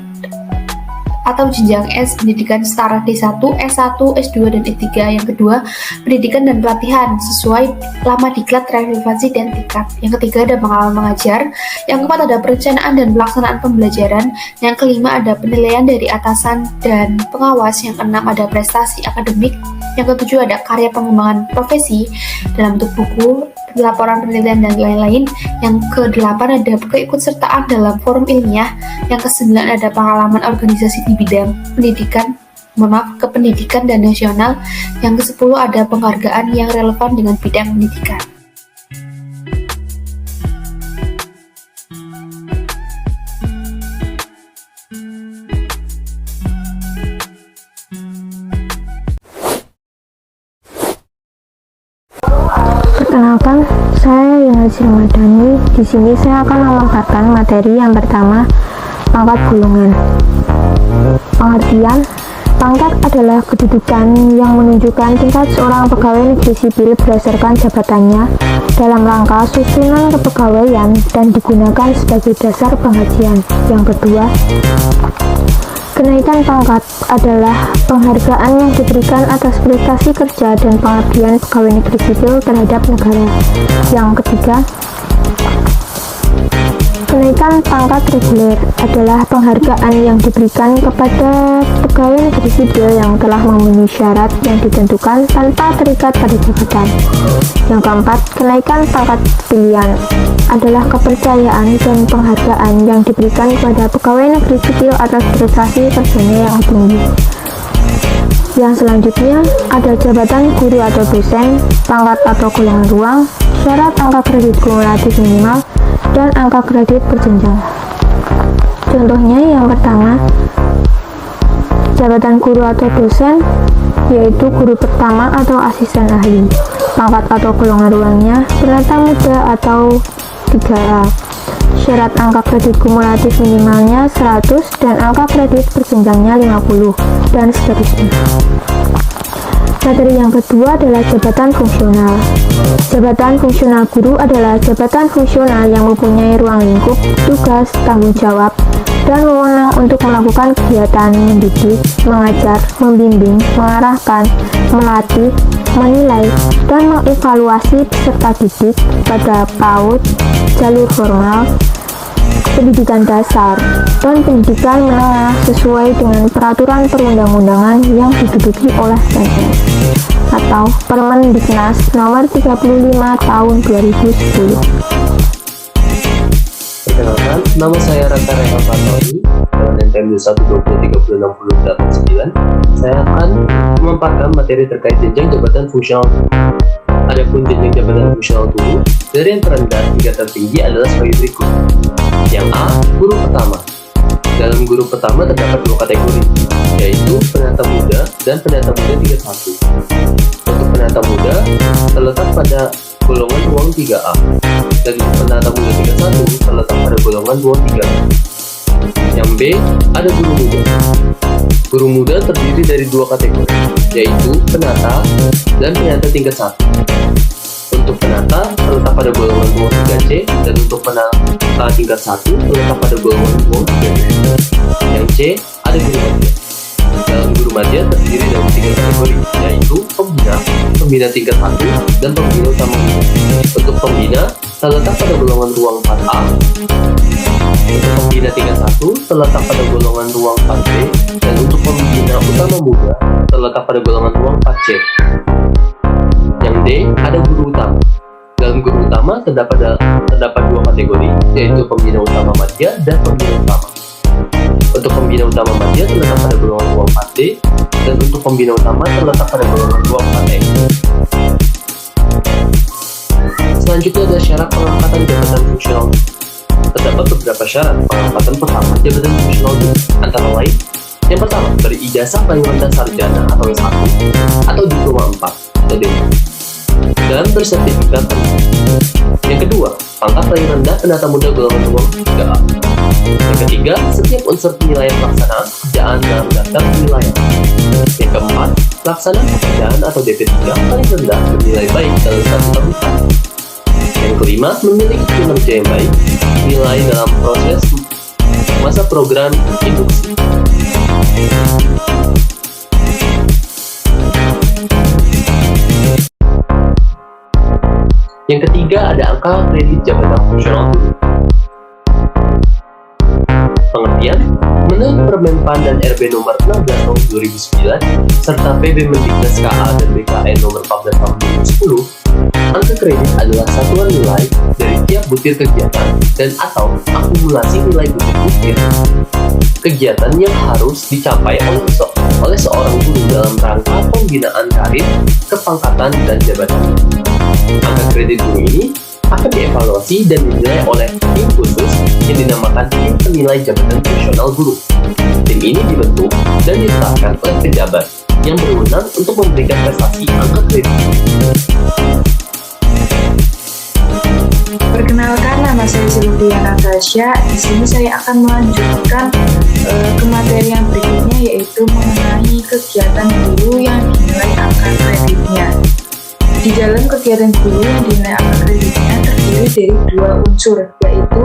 atau jenjang S, pendidikan setara D1, S1, S2, dan S3. Yang kedua, pendidikan dan pelatihan sesuai lama diklat, relevansi, dan tingkat. Yang ketiga, ada pengalaman mengajar. Yang keempat, ada perencanaan dan pelaksanaan pembelajaran. Yang kelima, ada penilaian dari atasan dan pengawas. Yang keenam, ada prestasi akademik. Yang ketujuh, ada karya pengembangan profesi dalam bentuk buku, laporan penelitian, dan lain-lain. Yang kedelapan, ada keikutsertaan dalam forum ilmiah. Yang kesembilan, ada pengalaman organisasi di bidang kependidikan dan nasional. Yang kesepuluh, ada penghargaan yang relevan dengan bidang pendidikan. Perkenalkan, saya Yunus Ramadhani. Di sini saya akan memaparkan materi yang pertama, pangkat golongan. Pengertian, Pangkat adalah kedudukan yang menunjukkan tingkat seorang pegawai negeri sipil berdasarkan jabatannya dalam rangka susunan kepegawaian dan digunakan sebagai dasar penggajian. Yang kedua, kenaikan pangkat adalah penghargaan yang diberikan atas prestasi kerja dan pengabdian pegawai negeri sipil terhadap negara. Yang ketiga, kenaikan pangkat reguler adalah penghargaan yang diberikan kepada pegawai negeri sipil yang telah memenuhi syarat yang ditentukan tanpa terikat pada jabatan. Yang keempat, kenaikan pangkat pilihan adalah kepercayaan dan penghargaan yang diberikan kepada pegawai negeri sipil atas prestasi kerjanya yang tinggi. Yang selanjutnya ada jabatan guru atau dosen, pangkat atau golongan ruang, syarat angka kredit kumulatif minimal, dan angka kredit berjenjang. Contohnya yang pertama, jabatan guru atau dosen, yaitu guru pertama atau asisten ahli. Pangkat atau golongan ruangnya penata muda atau 3A. Syarat angka kredit kumulatif minimalnya 100 dan angka kredit berjenjangnya 50, dan seterusnya. Materi yang kedua adalah jabatan fungsional. Jabatan fungsional guru adalah jabatan fungsional yang mempunyai ruang lingkup, tugas, tanggung jawab, dan wewenang untuk melakukan kegiatan mendidik, mengajar, membimbing, mengarahkan, melatih, menilai, dan mengevaluasi peserta didik pada PAUD, jalur formal, pendidikan dasar, dan pendidikan menengah sesuai dengan peraturan perundang-undangan yang diduduki oleh PNS atau Permendiknas nomor 35 tahun 2010. Perkenalkan, nama saya Ranta Rehan Fatoni dengan NPM 2120306089. Saya akan memaparkan materi terkait jenjang jabatan fungsional. Adapun jenjang jabatan fungsional guru dari yang terendah hingga tertinggi adalah sebagai berikut. Yang A, guru pertama. Dalam guru pertama terdapat dua kategori, yaitu penata muda dan penata muda tingkat 1. Untuk penata muda terletak pada golongan ruang 3A, dan penata muda tingkat 1 terletak pada golongan ruang 3A. Yang B, ada guru muda. Guru muda terdiri dari dua kategori, yaitu penata dan penata tingkat 1. Untuk penata terletak pada golongan ruang 3C, dan untuk penata tingkat 1 terletak pada golongan ruang 3D. Yang C, ada guru madya. Dalam guru madya terdiri dari 3 kategori, yaitu pembina, pembina tingkat 1, dan pembina utama. Untuk pembina terletak pada golongan ruang 4A. Untuk pembina tingkat 1 terletak pada golongan ruang 4B, dan untuk pembina utama muda terletak pada golongan ruang 4C. Yang D, ada guru utama. Dalam guru utama terdapat dua kategori, yaitu pembina utama madya dan pembina utama. Untuk pembina utama madya terletak pada golongan ruang 4D, dan untuk pembina utama terletak pada golongan ruang 4E. Selanjutnya ada syarat pengangkatan jabatan fungsional. Terdapat beberapa syarat pengangkatan pertama jabatan fungsional guru, antara lain: yang pertama, berijazah paling rendah sarjana atau S1 atau diploma 4 atau D, dan bersertifikat pendidikan. Yang kedua, pangkat paling rendah penata muda golongan ruang 3A. Yang ketiga, setiap unsur penilaian pelaksanaan pekerjaan dalam daftar penilaian. Yang keempat, pelaksana pekerjaan atau DP3 paling rendah bernilai baik dalam satu tahun. Yang kelima, memiliki kinerja yang baik, nilai dalam proses masa program induksi. Yang ketiga, ada angka kredit jabatan fungsional guru. Pengertian, menurut Permenpan dan RB nomor 16 tahun 2009 serta PB Mendiknas KA dan BKN nomor 14 tahun 2010, angka kredit adalah satuan nilai dari tiap butir kegiatan dan atau akumulasi nilai butir-butir kegiatan yang harus dicapai oleh seorang guru dalam rangka pembinaan karir, kepangkatan, dan jabatan. Angka kredit guru ini akan dievaluasi dan dinilai oleh tim khusus yang dinamakan tim penilai jabatan fungsional guru. Tim ini dibentuk dan ditetapkan oleh pejabat yang berwenang untuk memberikan prestasi angka kredit. Perkenalkan, nama saya Sylvia Natasha. Di sini saya akan melanjutkan ke materi yang berikutnya, yaitu mengenai kegiatan guru yang dinilai angka kreditnya. Di dalam kegiatan guru yang dinilai angka kreditnya terdiri dari dua unsur, yaitu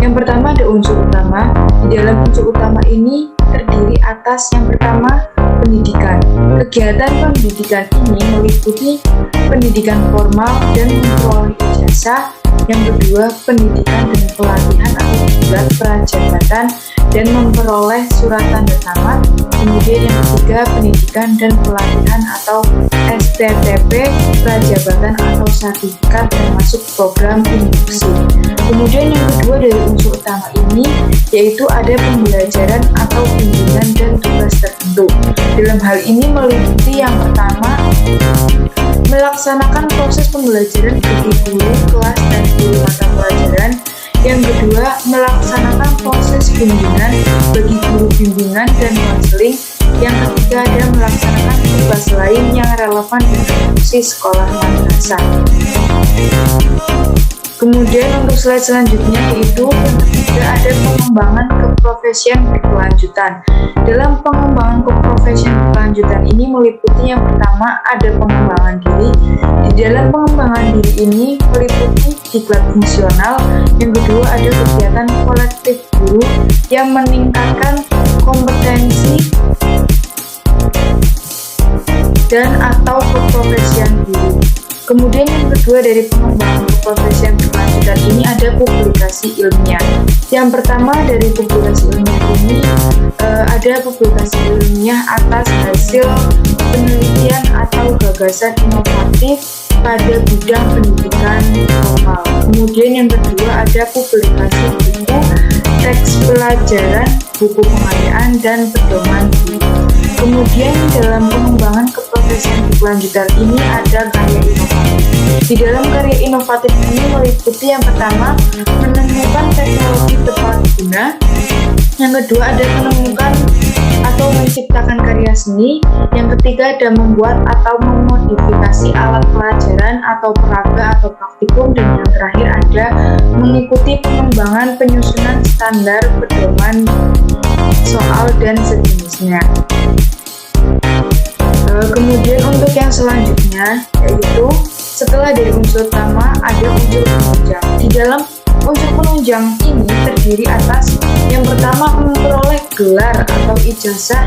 yang pertama ada unsur utama. Di dalam unsur utama ini terdiri atas yang pertama pendidikan. Kegiatan pendidikan ini meliputi pendidikan formal dan memperoleh ijazah. Yang kedua, pendidikan dan pelatihan atau gelar prajabatan dan memperoleh surat tanda tamat. Kemudian yang ketiga, pendidikan dan pelatihan atau STTP, prajabatan atau sertifikat termasuk program induksi. Kemudian yang kedua dari unsur utama ini yaitu ada pembelajaran atau bimbingan dan tugas tertentu. Dalam hal ini meliputi yang pertama, melaksanakan proses pembelajaran bagi guru kelas dan guru mata pelajaran. Yang kedua, melaksanakan proses bimbingan bagi guru bimbingan dan konseling. Yang ketiga, ada melaksanakan tugas lain yang relevan dengan fungsi sekolah madrasah. Kemudian untuk slide selanjutnya yaitu yang ketiga ada pengembangan keprofesian berkelanjutan. Dalam pengembangan keprofesian berkelanjutan ini meliputi yang pertama ada pengembangan diri. Di dalam pengembangan diri ini meliputi diklat fungsional. Yang kedua ada kegiatan kolektif guru yang meningkatkan kompetensi dan atau keprofesian guru. Kemudian yang kedua dari pengembangan keprofesian berkelanjutan ini ada publikasi ilmiah. Yang pertama dari publikasi ilmiah ini ada publikasi ilmiah atas hasil penelitian atau gagasan inovatif pada bidang pendidikan formal. Kemudian yang kedua ada publikasi buku, teks pelajaran, buku pengayaan, dan pedoman guru. Kemudian dalam pengembangan keprofesian berkelanjutan ini ada karya inovatif. Di dalam karya inovatif ini meliputi yang pertama menemukan teknologi tepat guna. Yang kedua ada menemukan atau menciptakan karya seni. Yang ketiga ada membuat atau memodifikasi alat pelajaran atau peraga atau praktikum. Dan yang terakhir ada mengikuti pengembangan penyusunan standar pedoman soal dan sejenisnya. Kemudian untuk yang selanjutnya yaitu setelah dari unsur utama ada unsur penunjang. Di dalam unsur penunjang ini terdiri atas yang pertama memperoleh gelar atau ijazah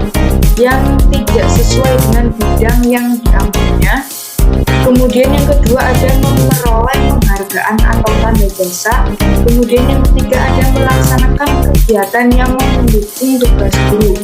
yang tidak sesuai dengan bidang yang diambilnya. Kemudian yang kedua ada memperoleh penghargaan atau tanda jasa. Kemudian yang ketiga ada melaksanakan kegiatan yang mendukung tugas guru.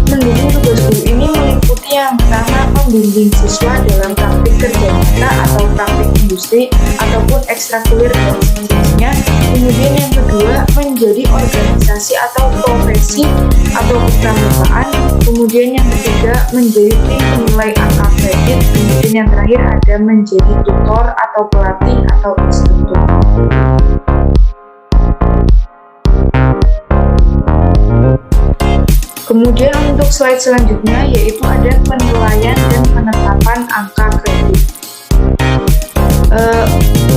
Mendukung tugas guru ini meliputi yang pertama membimbing siswa dalam praktik kerja nyata atau praktik industri ataupun ekstrakurikuler dan sejenisnya. Kemudian yang kedua menjadi organisasi atau profesi atau kepramukaan. Kemudian yang ketiga menjadi tim penilai angka kredit. Kemudian yang terakhir ada menjadi tutor atau pelatih atau instruktur. Kemudian untuk slide selanjutnya yaitu ada penilaian dan penetapan angka kredit.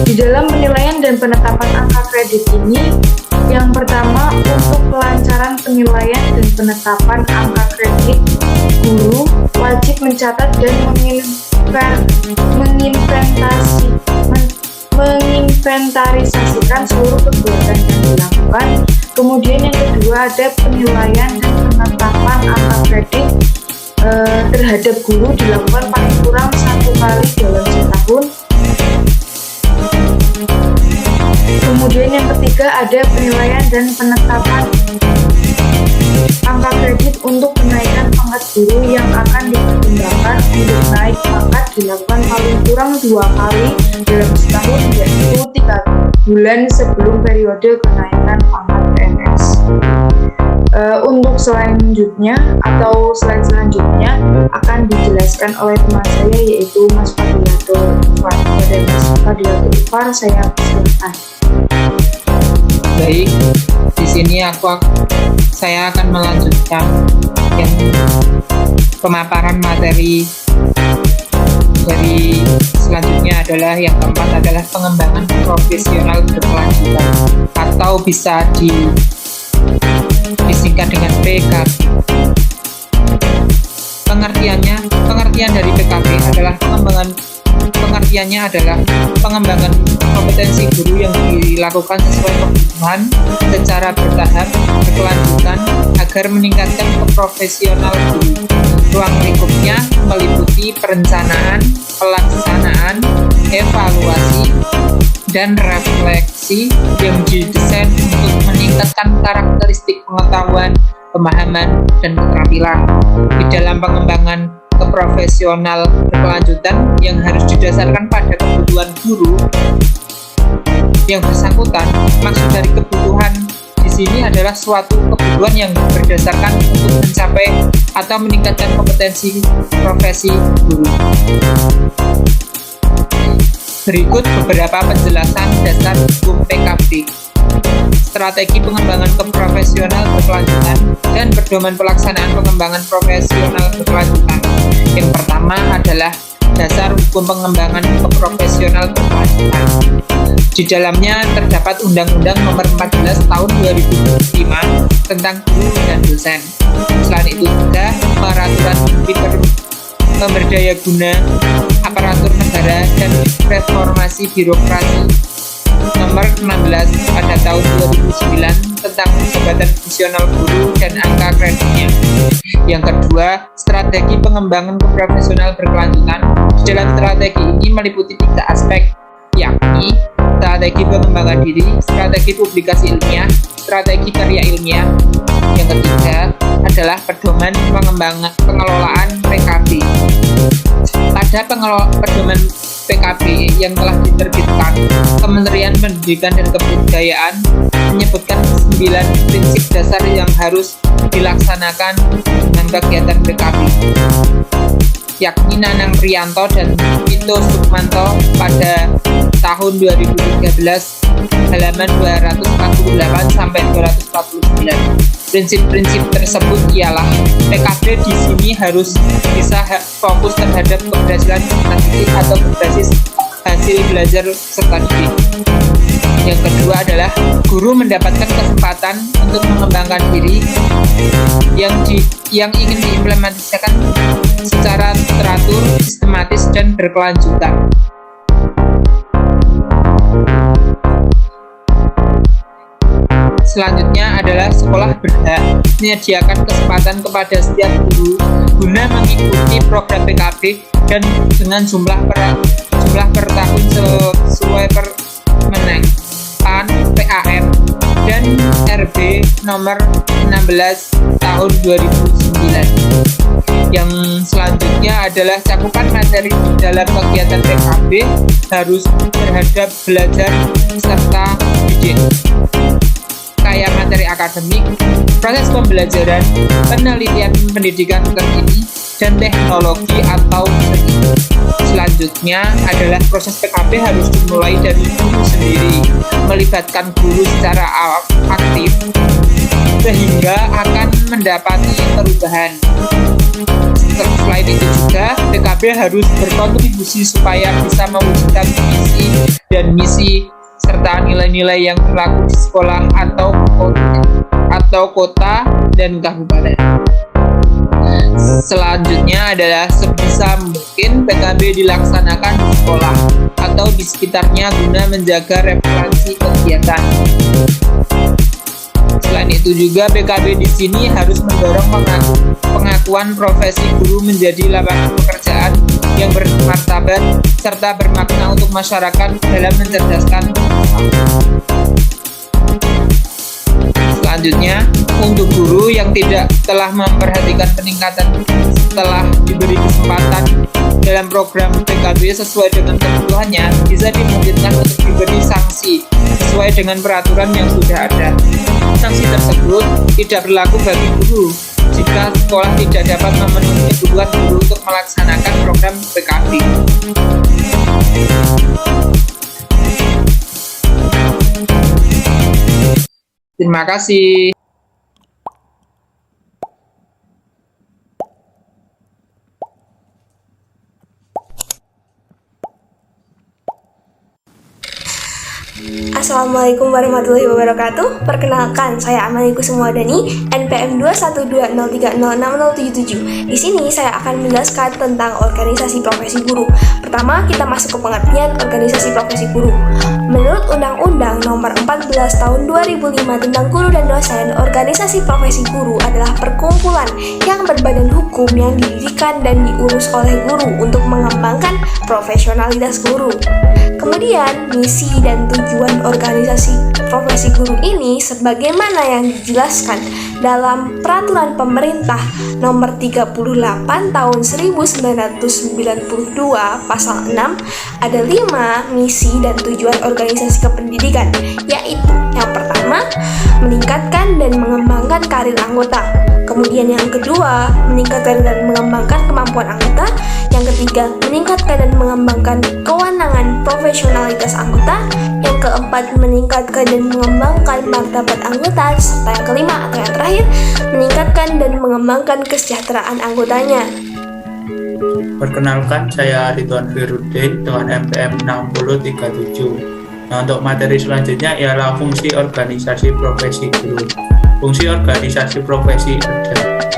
Di dalam penilaian dan penetapan angka kredit ini yang pertama untuk kelancaran penilaian dan penetapan angka kredit, guru wajib mencatat dan menginventarisasikan seluruh kegiatan yang dilakukan. Kemudian yang kedua ada penilaian dan penetapan angka kredit terhadap guru dilakukan paling kurang 1 kali dalam setahun. Kemudian yang ketiga ada penilaian dan penetapan angka kredit untuk kenaikan pangkat guru yang akan dipertimbangkan untuk naik pangkat dilakukan paling kurang 2 kali dalam setahun, yaitu 3 bulan sebelum periode kenaikan pangkat PNS. Untuk selanjutnya atau slide selanjutnya akan dijelaskan oleh teman saya yaitu Mas Fadilatul Ufar. Kepada Mas Fadilatul Ufar saya persilakan. Baik, di sini saya akan melanjutkan yang pemaparan materi dari selanjutnya adalah yang keempat adalah pengembangan profesional berkelanjutan atau bisa disingkat dengan PKB. Pengertian dari PKB adalah pengembangan kompetensi guru yang dilakukan sesuai kebutuhan secara bertahap berkelanjutan agar meningkatkan keprofesional guru. Ruang lingkupnya meliputi perencanaan, pelaksanaan, evaluasi, dan refleksi yang didesain untuk meningkatkan karakteristik pengetahuan, pemahaman, dan keterampilan. Di dalam pengembangan keprofesional berkelanjutan yang harus didasarkan pada kebutuhan guru yang bersangkutan, maksud dari kebutuhan di sini adalah suatu kebutuhan yang berdasarkan untuk mencapai atau meningkatkan kompetensi profesi guru. Berikut beberapa penjelasan dasar hukum PKB. Strategi pengembangan keprofesional berkelanjutan dan pedoman pelaksanaan pengembangan profesional berkelanjutan. Yang pertama adalah dasar hukum pengembangan keprofesional berkelanjutan. Di dalamnya terdapat Undang-Undang Nomor 14 Tahun 2005 tentang guru dan dosen. Selain itu juga peraturan Menteri Pemberdaya Guna Aparatur Negara dan Reformasi Birokrasi Nomor 16 pada tahun 2009 tentang jabatan fungsional guru dan angka kreditnya. Yang kedua, strategi pengembangan keprofesional berkelanjutan. Di dalam strategi ini meliputi 3 aspek, yakni strategi pengembangan diri, strategi publikasi ilmiah, strategi karya ilmiah. Yang ketiga adalah pedoman pengelolaan PKB. Pada pedoman PKB yang telah diterbitkan, Kementerian Pendidikan dan Kebudayaan menyebutkan 9 prinsip dasar yang harus dilaksanakan dengan kegiatan PKB, yakni Nanang Priyanto dan Tito Sukmanto pada tahun 2013 halaman 248 sampai 249. Prinsip-prinsip tersebut ialah PKB di sini harus bisa fokus terhadap keberhasilan peserta didik atau berbasis hasil belajar peserta didik. Yang kedua adalah guru mendapatkan kesempatan untuk mengembangkan diri yang ingin diimplementasikan secara teratur, sistematis, dan berkelanjutan. Selanjutnya adalah sekolah berhak menyediakan kesempatan kepada setiap guru guna mengikuti program PKB dan dengan jumlah per tahun sesuai Permen PAN PAN dan RB nomor 16 tahun 2009. Yang selanjutnya adalah cakupan materi di dalam kegiatan PKB harus terhadap belajar serta didik, kayak materi akademik, proses pembelajaran, penelitian pendidikan terkini, dan teknologi atau seni. Selanjutnya adalah proses PKB harus dimulai dari guru sendiri, melibatkan guru secara aktif, sehingga akan mendapati perubahan. Selain itu juga, PKB harus berkontribusi supaya bisa mewujudkan visi dan misi serta nilai-nilai yang berlaku di sekolah atau kota dan kabupaten. Selanjutnya adalah sebisa mungkin PKB dilaksanakan di sekolah atau di sekitarnya guna menjaga referensi kegiatan. Selain itu juga PKB di sini harus mendorong pengakuan profesi guru menjadi lapangan pekerjaan yang bermartabat serta bermakna untuk masyarakat dalam mencerdaskan bangsa. Selanjutnya, untuk guru yang tidak telah memperhatikan peningkatan setelah diberi kesempatan dalam program PKB sesuai dengan kebutuhannya, bisa dimungkinkan untuk diberi sanksi sesuai dengan peraturan yang sudah ada. Sanksi tersebut tidak berlaku bagi guru jika sekolah tidak dapat memenuhi kebutuhan guru untuk melaksanakan program PKB. Terima kasih. Assalamualaikum warahmatullahi wabarakatuh. Perkenalkan, saya Amaliku Semwadani, NPM 21203060077. Di sini saya akan menjelaskan tentang organisasi profesi guru. Pertama, kita masuk ke pengertian organisasi profesi guru. Menurut Undang-Undang Nomor 14 Tahun 2005 tentang Guru dan Dosen, organisasi profesi guru adalah perkumpulan yang berbadan hukum yang didirikan dan diurus oleh guru untuk mengembangkan profesionalitas guru. Kemudian, misi dan tujuan organisasi profesi guru ini sebagaimana yang dijelaskan dalam Peraturan Pemerintah Nomor 38 Tahun 1992 Pasal 6 ada 5 misi dan tujuan organisasi kependidikan, yaitu yang pertama, meningkatkan dan mengembangkan karir anggota. Kemudian yang kedua, meningkatkan dan mengembangkan kemampuan anggota. Yang ketiga, meningkatkan dan mengembangkan kewenangan profesionalitas anggota. Yang keempat, meningkatkan dan mengembangkan martabat anggota. Serta yang kelima atau yang terakhir, meningkatkan dan mengembangkan kesejahteraan anggotanya. Perkenalkan, saya Ridwan Firudin dengan MPM 6037. Nah, untuk materi selanjutnya ialah fungsi organisasi profesi guru. Fungsi organisasi profesi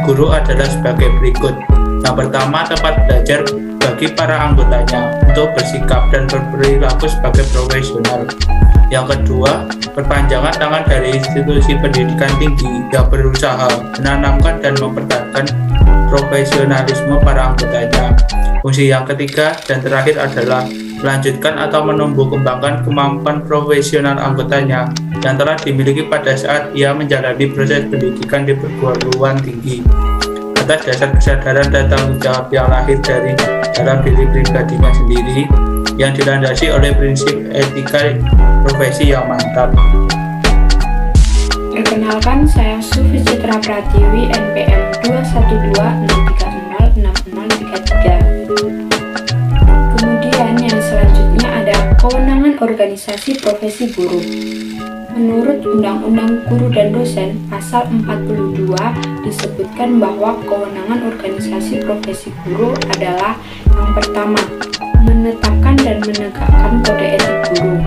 guru adalah sebagai berikut. Yang pertama, tempat belajar bagi para anggotanya untuk bersikap dan berperilaku sebagai profesional. Yang kedua, perpanjangan tangan dari institusi pendidikan tinggi yang berusaha menanamkan dan mempertahankan profesionalisme para anggotanya. Fungsi yang ketiga dan terakhir adalah melanjutkan atau menumbuh kembangkan kemampuan profesional anggotanya yang telah dimiliki pada saat ia menjalani proses pendidikan di perguruan tinggi atas dasar kesadaran dan tanggung jawab yang lahir dari dalam diri pribadinya sendiri yang dilandasi oleh prinsip etika profesi yang mantap. Perkenalkan, saya Sufi Citra Pratiwi, NPM 21263060033. Kemudian yang selanjutnya ada kewenangan organisasi profesi guru. Menurut Undang-Undang Guru dan Dosen Pasal 42 disebutkan bahwa kewenangan organisasi profesi guru adalah yang pertama, menetapkan dan menegakkan kode etik guru.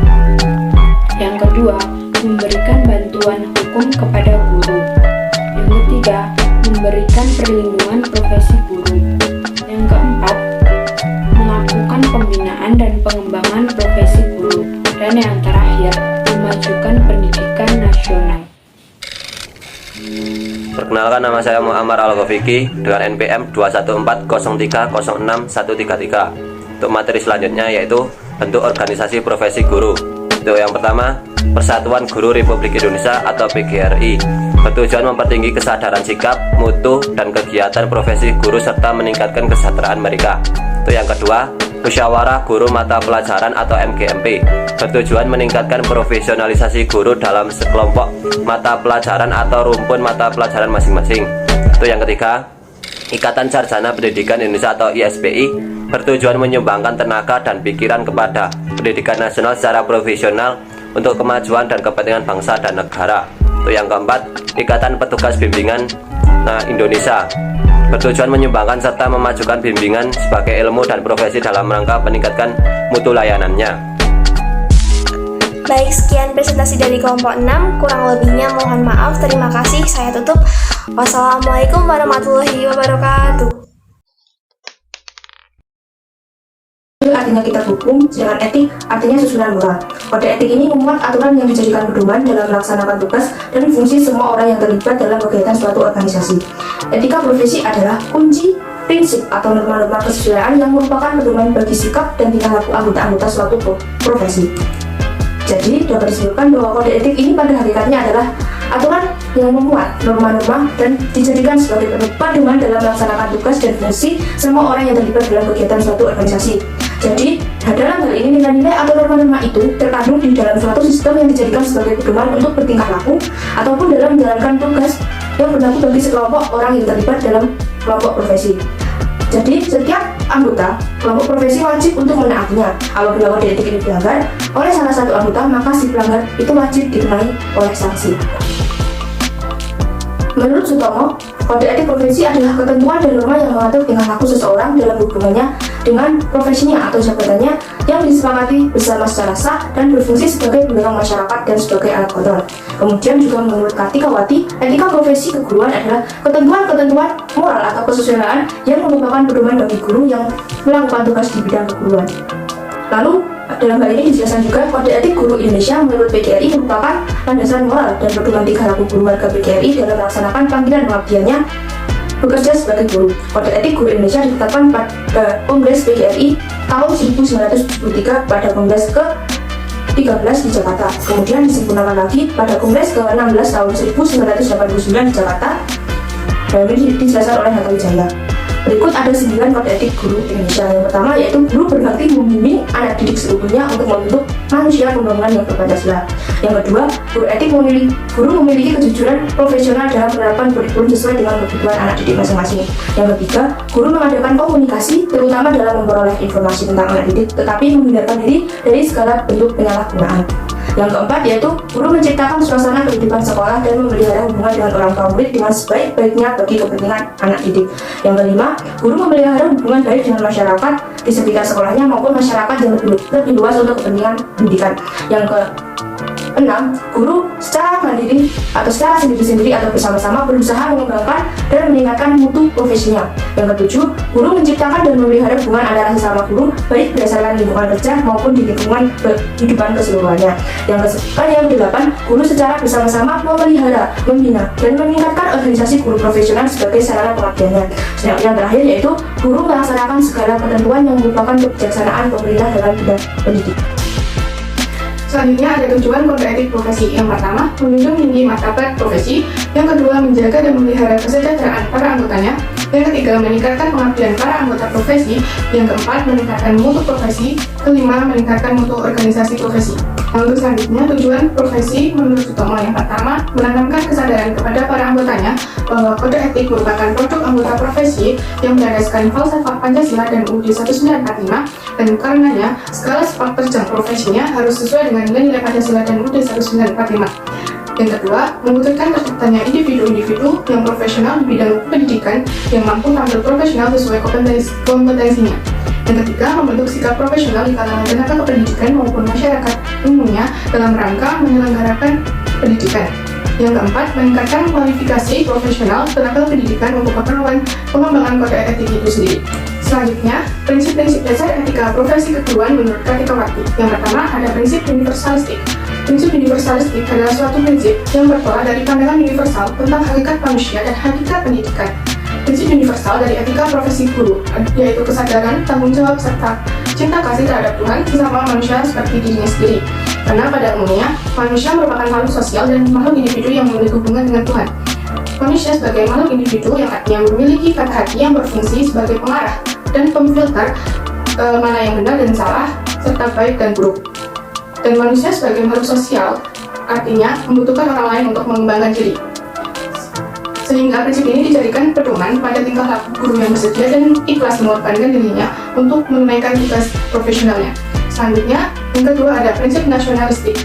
Yang kedua, memberikan bantuan hukum kepada guru. Yang ketiga, memberikan perlindungan profesi guru. Yang keempat, melakukan pembinaan dan pengembangan profesi guru. Dan yang terakhir, memajukan pendidikan nasional. Perkenalkan, nama saya Muhammad Al-Ghafiki dengan NPM 21403060133. Untuk materi selanjutnya yaitu bentuk organisasi profesi guru. Untuk yang pertama, Persatuan Guru Republik Indonesia atau PGRI bertujuan mempertinggi kesadaran sikap, mutu, dan kegiatan profesi guru serta meningkatkan kesejahteraan mereka. Untuk yang kedua, Musyawarah Guru Mata Pelajaran atau MGMP bertujuan meningkatkan profesionalisasi guru dalam sekelompok mata pelajaran atau rumpun mata pelajaran masing-masing. Untuk yang ketiga, Ikatan Sarjana Pendidikan Indonesia atau ISPI bertujuan menyumbangkan tenaga dan pikiran kepada pendidikan nasional secara profesional untuk kemajuan dan kepentingan bangsa dan negara. Untuk yang keempat, Ikatan Petugas Bimbingan Indonesia bertujuan menyumbangkan serta memajukan bimbingan sebagai ilmu dan profesi dalam rangka meningkatkan mutu layanannya. Baik, sekian presentasi dari kelompok 6. Kurang lebihnya mohon maaf. Terima kasih. Saya tutup. Wassalamualaikum warahmatullahi wabarakatuh. Artinya kitab hukum, sedangkan etik artinya susunan moral. Kode etik ini memuat aturan yang dijadikan pedoman dalam melaksanakan tugas dan fungsi semua orang yang terlibat dalam kegiatan suatu organisasi. Etika profesi adalah kunci, prinsip atau norma-norma kesesuaian yang merupakan pedoman bagi sikap dan tingkah laku anggota-anggota suatu profesi. Jadi dapat disebutkan bahwa kode etik ini pada hakikatnya adalah aturan yang memuat norma-norma dan dijadikan sebagai pedoman dalam melaksanakan tugas dan fungsi semua orang yang terlibat dalam kegiatan suatu organisasi. Jadi, dalam hal ini nilai-nilai atau norma-norma itu terkandung di dalam suatu sistem yang dijadikan sebagai pedoman untuk bertingkah laku ataupun dalam menjalankan tugas yang berlaku bagi sekelompok orang yang terlibat dalam kelompok profesi. Jadi, setiap anggota kelompok profesi wajib untuk menaatinya. Apabila kode etik ini dilanggar oleh salah satu anggota, maka si pelanggar itu wajib dikenai oleh sanksi. Menurut Sutomo, kode etik profesi adalah ketentuan dan norma yang mengatur tingkah laku seseorang dalam hubungannya dengan profesinya atau jabatannya yang disepakati bersama secara sah dan berfungsi sebagai pendorong masyarakat dan sebagai alat kontrol. Kemudian juga menurut Kartikawati, etika profesi keguruan adalah ketentuan-ketentuan moral atau kesusilaan yang merupakan pedoman bagi guru yang melakukan tugas di bidang keguruan. Lalu, dalam hal ini dijelaskan juga Kode Etik Guru Indonesia menurut PGRI merupakan landasan moral dan pedoman tingkah laku guru warga PGRI dalam melaksanakan panggilan pengabdiannya bekerja sebagai guru. Kode Etik Guru Indonesia ditetapkan pada Kongres PGRI tahun 1973 pada Kongres ke-13 di Jakarta. Kemudian disempurnakan lagi pada Kongres ke-16 tahun 1989 di Jakarta dan ini dijelaskan oleh Hatta Wijaya. Berikut ada 9 kode etik guru Indonesia. Yang pertama yaitu guru berbakti membimbing anak didik seluruhnya untuk membentuk manusia pembangunan yang berpancasila. Yang kedua, guru memiliki kejujuran profesional dalam penerapan kurikulum sesuai dengan kebutuhan anak didik masing-masing. Yang ketiga, guru mengadakan komunikasi terutama dalam memperoleh informasi tentang anak didik, tetapi menghindarkan diri dari segala bentuk penyalahgunaan. Yang keempat yaitu guru menciptakan suasana kehidupan sekolah dan memelihara hubungan dengan orang tua murid dengan sebaik-baiknya bagi kepentingan anak didik. Yang kelima, guru memelihara hubungan baik dengan masyarakat di sekitar sekolahnya maupun masyarakat yang lebih luas untuk kepentingan pendidikan. Yang keenam, guru secara mandiri atau secara sendiri-sendiri atau bersama-sama berusaha mengembangkan dan meningkatkan mutu profesinya. Yang ketujuh, guru menciptakan dan memelihara hubungan antara sesama guru baik berdasarkan lingkungan kerja maupun di lingkungan kehidupan keseluruhannya. Yang kedelapan, guru secara bersama-sama memelihara, membina, dan meningkatkan organisasi guru profesional sebagai sarana pengabdiannya. Yang terakhir yaitu guru melaksanakan segala ketentuan yang merupakan kebijaksanaan pemerintah dalam bidang pendidikan. Selanjutnya ada tujuan kode etik profesi. Yang pertama, menjunjung tinggi martabat profesi. Yang kedua, menjaga dan memelihara kesejahteraan para anggotanya. Yang ketiga, meningkatkan pengabdian para anggota profesi. Yang keempat, meningkatkan mutu profesi. Kelima, meningkatkan mutu organisasi profesi. Untuk selanjutnya, tujuan profesi menurut Sutomo yang pertama, menanamkan kesadaran kepada para anggotanya bahwa kode etik merupakan produk anggota profesi yang berlandaskan falsafah Pancasila dan UUD 1945, dan karenanya segala sepak terjang profesinya harus sesuai dengan nilai Pancasila dan UUD 1945. Yang kedua, mewujudkan terciptanya individu-individu yang profesional di bidang pendidikan yang mampu tampil profesional sesuai kompetensinya. Yang ketiga, membentuk sikap profesional di kalangan tenaga kependidikan maupun masyarakat umumnya dalam rangka menyelenggarakan pendidikan. Yang keempat, meningkatkan kualifikasi profesional tenaga pendidikan untuk keperluan pengembangan kode etik itu sendiri. Selanjutnya, prinsip-prinsip dasar etika profesi keguruan menurut Kartikawati. Yang pertama, ada prinsip universalistik. Prinsip universalistik adalah suatu prinsip yang bertolak dari pandangan universal tentang hakikat manusia dan hakikat pendidikan. Prinsip universal dari etika profesi guru yaitu kesadaran, tanggung jawab, serta cinta kasih terhadap Tuhan sesama manusia seperti dirinya sendiri. Karena pada umumnya, manusia merupakan makhluk sosial dan makhluk individu yang memiliki hubungan dengan Tuhan. Manusia sebagai makhluk individu yang artinya memiliki kata hati yang berfungsi sebagai pengarah dan pemfilter mana yang benar dan salah, serta baik dan buruk. Dan manusia sebagai makhluk sosial artinya membutuhkan orang lain untuk mengembangkan diri. Sehingga prinsip ini dijadikan pedoman pada tingkah laku guru yang bersedia dan ikhlas mengorbankan dirinya untuk menunaikan tugas profesionalnya. Selanjutnya, yang kedua ada prinsip nasionalistik.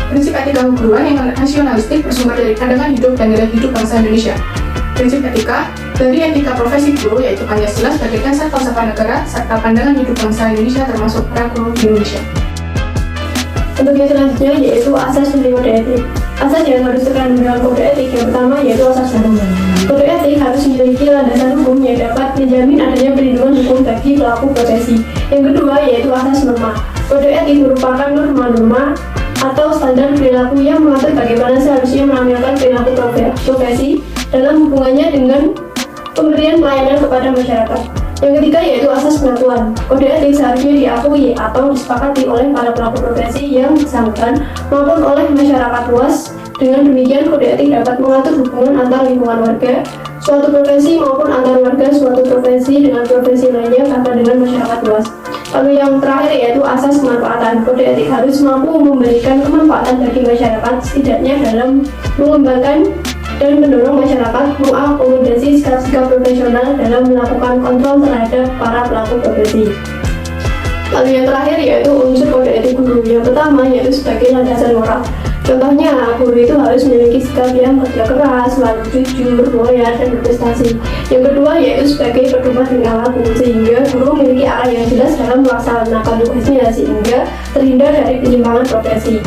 Prinsip etika keguruan yang nasionalistik bersumber dari pandangan hidup dan nilai hidup bangsa Indonesia. Prinsip etika dari etika profesi guru yaitu Pancasila sebagai dasar falsafah negara serta pandangan hidup bangsa Indonesia termasuk para guru di Indonesia. Untuk yang selanjutnya yaitu asas dari kode etik. Asas yang harus terkandung dalam kode etik yang pertama yaitu asas hukum. Kode etik harus memiliki landasan hukum yang dapat menjamin adanya perlindungan hukum bagi pelaku profesi. Yang kedua yaitu asas norma. Kode etik merupakan norma-norma atau standar perilaku yang mengatur bagaimana seharusnya menampilkan perilaku profesi dalam hubungannya dengan pemberian pelayanan kepada masyarakat. Yang ketiga yaitu asas pengakuan. Kode etik seharusnya diakui atau disepakati oleh para pelaku profesi yang bersangkutan maupun oleh masyarakat luas. Dengan demikian, kode etik dapat mengatur hubungan antar lingkungan warga suatu profesi maupun antar warga suatu profesi dengan profesi lainnya serta dengan masyarakat luas. Lalu yang terakhir yaitu asas kemanfaatan. Kode etik harus mampu memberikan kemanfaatan bagi masyarakat setidaknya dalam mengembangkan dan mendorong masyarakat mengakomodasi sikap-sikap profesional dalam melakukan kontrol terhadap para pelaku profesi. Lalu yang terakhir yaitu unsur kode etik guru. Yang pertama yaitu sebagai landasan moral. Contohnya, guru itu harus memiliki sikap yang kerja keras, selalu jujur, loyal, dan berprestasi. Yang kedua yaitu sebagai pedoman tingkah laku, sehingga guru memiliki arah yang jelas dalam melaksanakan tugasnya sehingga terhindar dari penyimpangan profesi.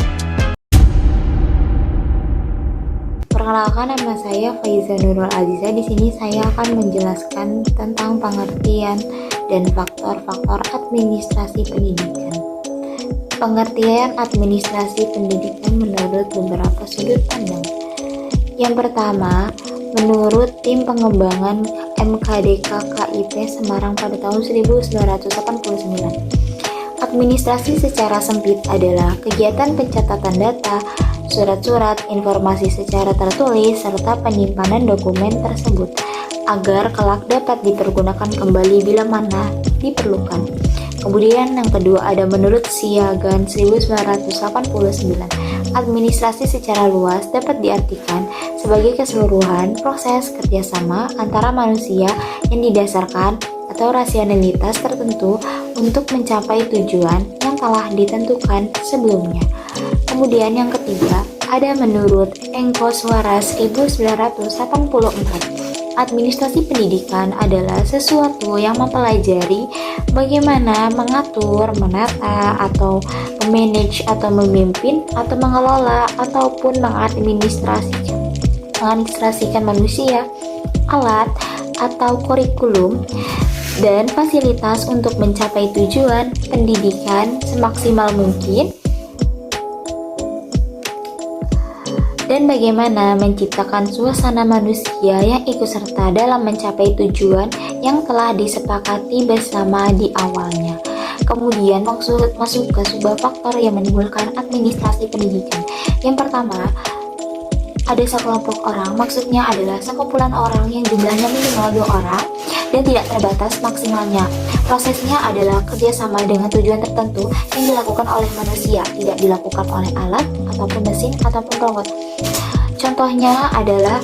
Perkenalkan, nama saya Faiza Nurul Aziza. Di sini saya akan menjelaskan tentang pengertian dan faktor-faktor administrasi pendidikan. Pengertian administrasi pendidikan menurut beberapa sudut pandang. Yang pertama, menurut tim pengembangan MKDK KIP Semarang pada tahun 1989, administrasi secara sempit adalah kegiatan pencatatan data, surat-surat, informasi secara tertulis, serta penyimpanan dokumen tersebut agar kelak dapat dipergunakan kembali bila mana diperlukan. Kemudian yang kedua ada menurut Siagan 1989, administrasi secara luas dapat diartikan sebagai keseluruhan proses kerjasama antara manusia yang didasarkan atau rasionalitas tertentu untuk mencapai tujuan yang telah ditentukan sebelumnya. Kemudian yang ketiga ada menurut Engko Suara 1984, administrasi pendidikan adalah sesuatu yang mempelajari bagaimana mengatur, menata, atau memanage atau memimpin atau mengelola ataupun mengadministrasikan manusia, alat atau kurikulum dan fasilitas untuk mencapai tujuan pendidikan semaksimal mungkin, dan bagaimana menciptakan suasana manusia yang ikut serta dalam mencapai tujuan yang telah disepakati bersama di awalnya. Kemudian masuk ke sebuah faktor yang menimbulkan administrasi pendidikan. Yang pertama, ada sekelompok orang, maksudnya adalah sekumpulan orang yang jumlahnya minimal 2 orang dan tidak terbatas maksimalnya. Prosesnya adalah kerjasama dengan tujuan tertentu yang dilakukan oleh manusia, tidak dilakukan oleh alat, ataupun mesin, ataupun robot. Contohnya adalah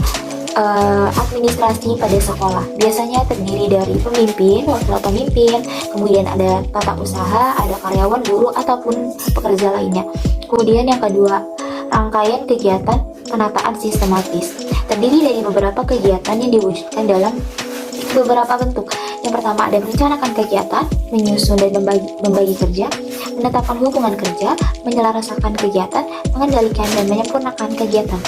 administrasi pada sekolah. Biasanya terdiri dari pemimpin, wakil pemimpin, kemudian ada tata usaha, ada karyawan, guru, ataupun pekerja lainnya. Kemudian yang kedua, rangkaian kegiatan penataan sistematis. Terdiri dari beberapa kegiatan yang diwujudkan dalam beberapa bentuk. Yang pertama ada merencanakan kegiatan, menyusun dan membagi kerja, menetapkan hubungan kerja, menyelarasakan kegiatan, mengendalikan dan menyempurnakan kegiatan.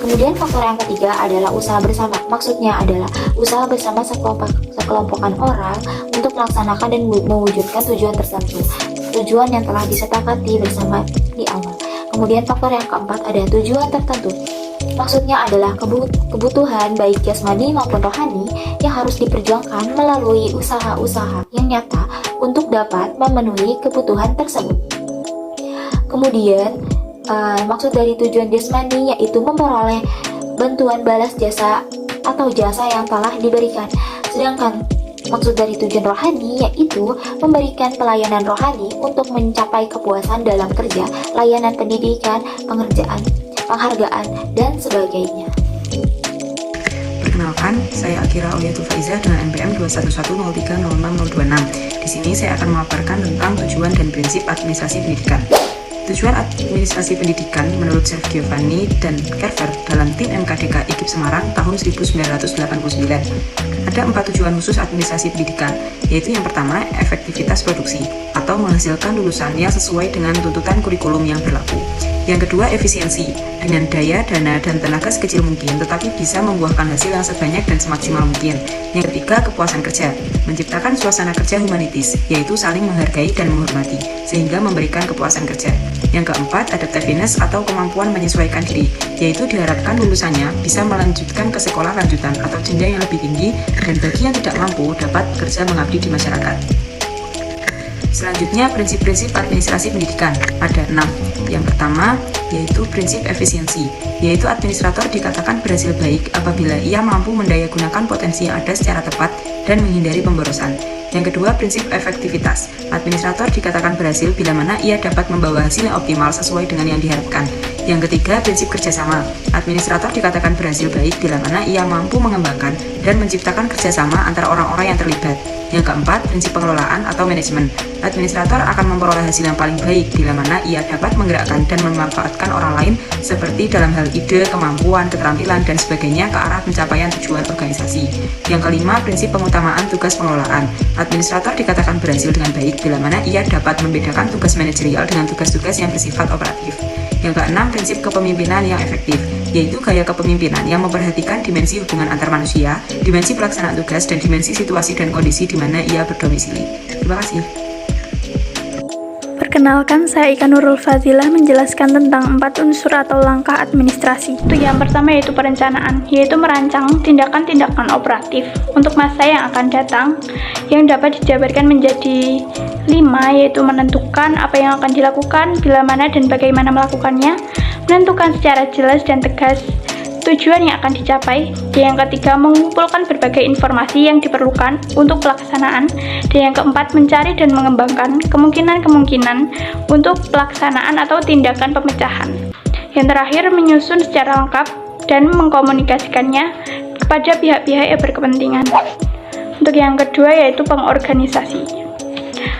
Kemudian faktor yang ketiga adalah usaha bersama. Maksudnya adalah usaha bersama sekelompokan orang untuk melaksanakan dan mewujudkan tujuan tertentu, tujuan yang telah disepakati bersama di awal. Kemudian faktor yang keempat ada tujuan tertentu. Maksudnya adalah kebutuhan baik jasmani maupun rohani yang harus diperjuangkan melalui usaha-usaha yang nyata untuk dapat memenuhi kebutuhan tersebut. Kemudian maksud dari tujuan jasmani yaitu memperoleh bantuan balas jasa atau jasa yang telah diberikan. Sedangkan maksud dari tujuan rohani yaitu memberikan pelayanan rohani untuk mencapai kepuasan dalam kerja, layanan pendidikan, pengerjaan, penghargaan, dan sebagainya. Perkenalkan, saya Akira Auliatul Faiza dengan NPM 211030626. Di sini saya akan memaparkan tentang tujuan dan prinsip administrasi pendidikan. Tujuan administrasi pendidikan menurut Chef Giovanni dan Kerver dalam tim MKDK IKIP Semarang tahun 1989. Ada 4 tujuan khusus administrasi pendidikan, yaitu yang pertama, efektivitas produksi atau menghasilkan lulusan yang sesuai dengan tuntutan kurikulum yang berlaku. Yang kedua, efisiensi, dengan daya, dana, dan tenaga sekecil mungkin, tetapi bisa membuahkan hasil yang sebanyak dan semaksimal mungkin. Yang ketiga, kepuasan kerja, menciptakan suasana kerja humanitis, yaitu saling menghargai dan menghormati, sehingga memberikan kepuasan kerja. Yang keempat, adaptiveness atau kemampuan menyesuaikan diri, yaitu diharapkan lulusannya bisa melanjutkan ke sekolah lanjutan atau jenjang yang lebih tinggi, dan bagi yang tidak mampu dapat bekerja mengabdi di masyarakat. Selanjutnya, prinsip-prinsip administrasi pendidikan. Ada 6. Yang pertama, yaitu prinsip efisiensi, yaitu administrator dikatakan berhasil baik apabila ia mampu mendayagunakan potensi yang ada secara tepat dan menghindari pemborosan. Yang kedua, prinsip efektivitas. Administrator dikatakan berhasil bila mana ia dapat membawa hasil yang optimal sesuai dengan yang diharapkan. Yang ketiga, prinsip kerjasama. Administrator dikatakan berhasil baik bila mana ia mampu mengembangkan dan menciptakan kerjasama antara orang-orang yang terlibat. Yang keempat, prinsip pengelolaan atau manajemen. Administrator akan memperoleh hasil yang paling baik bila mana ia dapat menggerakkan dan memanfaatkan orang lain seperti dalam hal ide, kemampuan, keterampilan, dan sebagainya ke arah pencapaian tujuan organisasi. Yang kelima, prinsip pengutamaan tugas pengelolaan. Administrator dikatakan berhasil dengan baik bila mana ia dapat membedakan tugas manajerial dengan tugas-tugas yang bersifat operatif. Yang keenam, prinsip kepemimpinan yang efektif, yaitu gaya kepemimpinan yang memperhatikan dimensi hubungan antar manusia, dimensi pelaksanaan tugas, dan dimensi situasi dan kondisi di mana ia berdomisili. Terima kasih. Perkenalkan, saya Ika Nurul Fadilah menjelaskan tentang 4 unsur atau langkah administrasi. Yang pertama yaitu perencanaan, yaitu merancang tindakan-tindakan operatif untuk masa yang akan datang, yang dapat dijabarkan menjadi 5, yaitu menentukan apa yang akan dilakukan, bila mana dan bagaimana melakukannya, menentukan secara jelas dan tegas tujuan yang akan dicapai, dan yang ketiga mengumpulkan berbagai informasi yang diperlukan untuk pelaksanaan, dan yang keempat mencari dan mengembangkan kemungkinan-kemungkinan untuk pelaksanaan atau tindakan pemecahan. Yang terakhir menyusun secara lengkap dan mengkomunikasikannya kepada pihak-pihak yang berkepentingan. Untuk yang kedua yaitu pengorganisasi.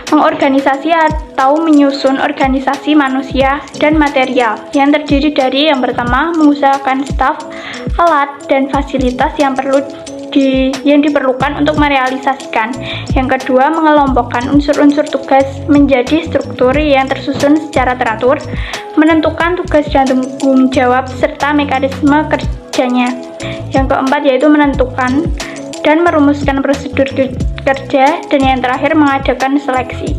Mengorganisasi atau menyusun organisasi manusia dan material yang terdiri dari yang pertama mengusahakan staf, alat, dan fasilitas yang diperlukan untuk merealisasikan. Yang kedua, mengelompokkan unsur-unsur tugas menjadi struktur yang tersusun secara teratur, menentukan tugas dan tanggung jawab serta mekanisme kerjanya. Yang keempat yaitu menentukan dan merumuskan prosedur kerja, dan yang terakhir mengadakan seleksi.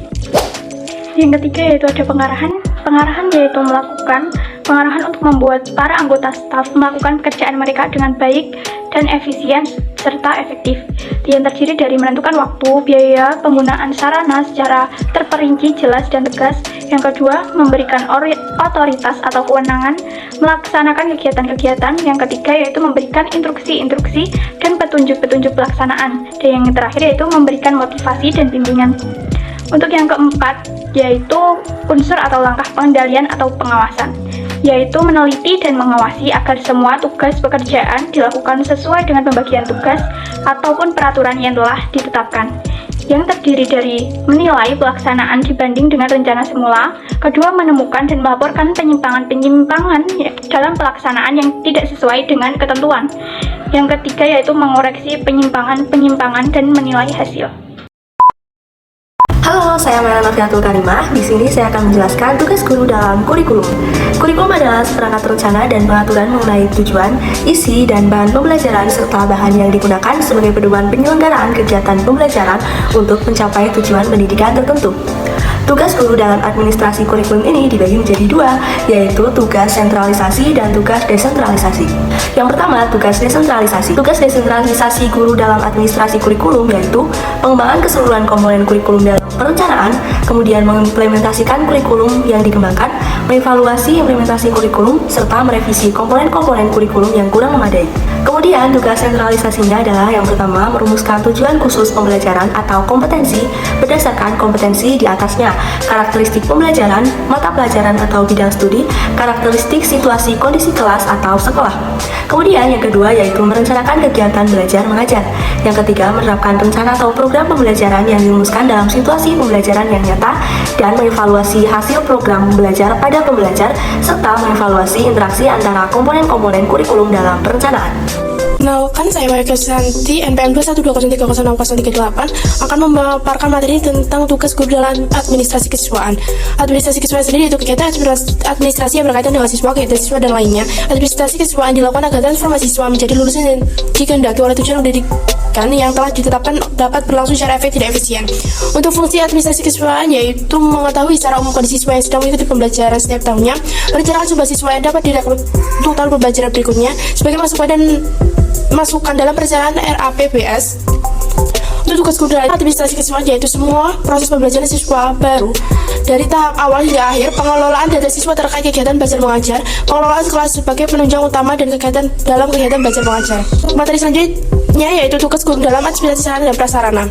Yang ketiga yaitu ada pengarahan. Pengarahan yaitu melakukan pengarahan untuk membuat para anggota staf melakukan pekerjaan mereka dengan baik dan efisien serta efektif, yang terdiri dari menentukan waktu, biaya, penggunaan sarana secara terperinci, jelas, dan tegas. Yang kedua, memberikan otoritas atau kewenangan melaksanakan kegiatan-kegiatan. Yang ketiga yaitu memberikan instruksi-instruksi dan petunjuk-petunjuk pelaksanaan. Dan yang terakhir yaitu memberikan motivasi dan bimbingan. Untuk yang keempat yaitu unsur atau langkah pengendalian atau pengawasan, yaitu meneliti dan mengawasi agar semua tugas pekerjaan dilakukan sesuai dengan pembagian tugas ataupun peraturan yang telah ditetapkan, yang terdiri dari menilai pelaksanaan dibanding dengan rencana semula. Kedua, menemukan dan melaporkan penyimpangan-penyimpangan dalam pelaksanaan yang tidak sesuai dengan ketentuan. Yang ketiga yaitu mengoreksi penyimpangan-penyimpangan dan menilai hasil. Halo, saya Melana Fiatul Karimah. Di sini saya akan menjelaskan tugas guru dalam kurikulum. Kurikulum adalah seperangkat rencana dan pengaturan mengenai tujuan, isi, dan bahan pembelajaran serta bahan yang digunakan sebagai pedoman penyelenggaraan kegiatan pembelajaran untuk mencapai tujuan pendidikan tertentu. Tugas guru dalam administrasi kurikulum ini dibagi menjadi 2, yaitu tugas sentralisasi dan tugas desentralisasi. Yang pertama, tugas desentralisasi. Tugas desentralisasi guru dalam administrasi kurikulum yaitu pengembangan keseluruhan komponen kurikulum dalam perencanaan, kemudian mengimplementasikan kurikulum yang dikembangkan, mengevaluasi implementasi kurikulum, serta merevisi komponen-komponen kurikulum yang kurang memadai. Kemudian, tugas sentralisasinya adalah yang pertama, merumuskan tujuan khusus pembelajaran atau kompetensi berdasarkan kompetensi di atasnya, karakteristik pembelajaran, mata pelajaran atau bidang studi, karakteristik situasi kondisi kelas atau sekolah. Kemudian yang kedua yaitu merencanakan kegiatan belajar mengajar. Yang ketiga, menerapkan rencana atau program pembelajaran yang dirumuskan dalam situasi pembelajaran yang nyata dan mengevaluasi hasil program belajar pada pembelajar serta mengevaluasi interaksi antara komponen-komponen kurikulum dalam perencanaan. Kenalkan, saya Maria Santi, NPM 212030308 akan memaparkan materi tentang tugas guru dalam administrasi kesiswaan. Administrasi kesiswaan sendiri itu kegiatan administrasi yang berkaitan dengan siswa, kegiatan siswa, dan lainnya. Administrasi kesiswaan dilakukan agar transformasi siswa menjadi lulusan yang dikehendaki oleh tujuan pendidikan yang telah ditetapkan dapat berlangsung secara efektif dan efisien. Untuk fungsi administrasi kesiswaan yaitu mengetahui secara umum kondisi siswa yang sedang mengikuti pembelajaran setiap tahunnya, merencanakan jumlah siswa yang dapat direkrut untuk tahun pembelajaran berikutnya, sebagai masukan dalam perencanaan RAPBS. Untuk tugas guru dalam administrasi kesiswaan yaitu semua proses pembelajaran siswa baru dari tahap awal hingga akhir, pengelolaan data siswa terkait kegiatan belajar mengajar, pengelolaan kelas sebagai penunjang utama dan kegiatan dalam kegiatan belajar mengajar. Materi selanjutnya Selanjutnya yaitu tugas guru dalam administrasi sarana dan prasarana.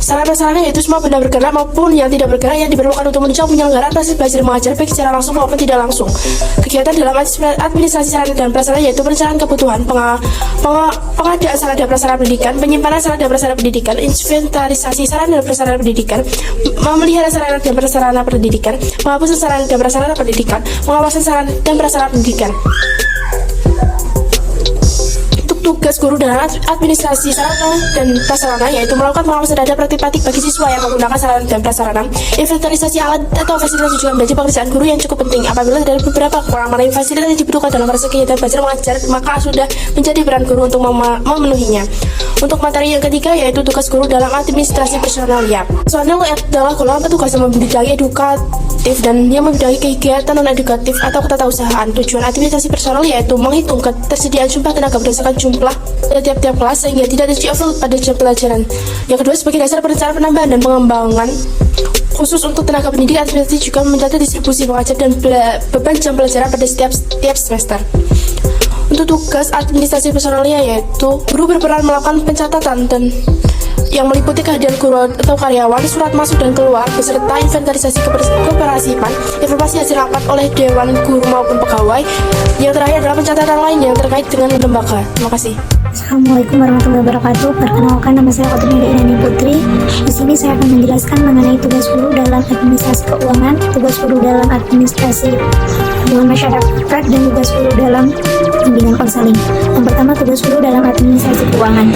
Sarana prasarana yaitu semua benda bergerak maupun yang tidak bergerak yang diperlukan untuk menunjang penyelenggaraan proses belajar mengajar baik secara langsung maupun tidak langsung. Kegiatan dalam administrasi sarana dan prasarana yaitu perencanaan kebutuhan, pengadaan sarana dan prasarana pendidikan, penyimpanan sarana dan prasarana pendidikan, inventarisasi sarana dan prasarana pendidikan, memelihara sarana dan prasarana pendidikan, penghapusan sarana dan prasarana pendidikan, pengawasan sarana dan prasarana pendidikan. Tugas guru dalam administrasi sarana dan prasarana yaitu melakukan pengawasan terhadap praktik-praktik bagi siswa yang menggunakan sarana dan prasarana, inventarisasi alat atau fasilitas juga menjadi pekerjaan guru yang cukup penting. Apabila dari beberapa kekurangan fasilitas yang dibutuhkan dalam proses kegiatan belajar mengajar, maka sudah menjadi peran guru untuk memenuhinya. Untuk materi yang ketiga yaitu tugas guru dalam administrasi personalia. Personal adalah golongan petugas yang membidangi edukatif dan yang membidangi kegiatan non-edukatif atau ketatahusahaan. Tujuan administrasi personal yaitu menghitung ketersediaan jumlah tenaga berdasarkan jumlah tiap-tiap kelas sehingga tidak terjadi overload pada jam pelajaran. Yang kedua, sebagai dasar perencanaan penambahan dan pengembangan khusus untuk tenaga pendidik, administrasi juga mencatat distribusi pengajar dan beban jam pelajaran pada setiap semester. Untuk tugas administrasi personalnya yaitu guru berperan melakukan pencatatan dan yang meliputi kehadiran guru atau karyawan, surat masuk dan keluar, beserta inventarisasi keberasipan, informasi hasil rapat oleh dewan guru maupun pegawai. Yang terakhir adalah pencatatan lain yang terkait dengan lembaga. Terima kasih. Assalamualaikum warahmatullahi wabarakatuh. Perkenalkan, nama saya Kotrina Irani Putri. Di sini saya akan menjelaskan mengenai tugas guru dalam administrasi keuangan, tugas guru dalam administrasi hubungan masyarakat, dan tugas guru dalam bimbingan konseling. Yang pertama, tugas guru dalam administrasi keuangan.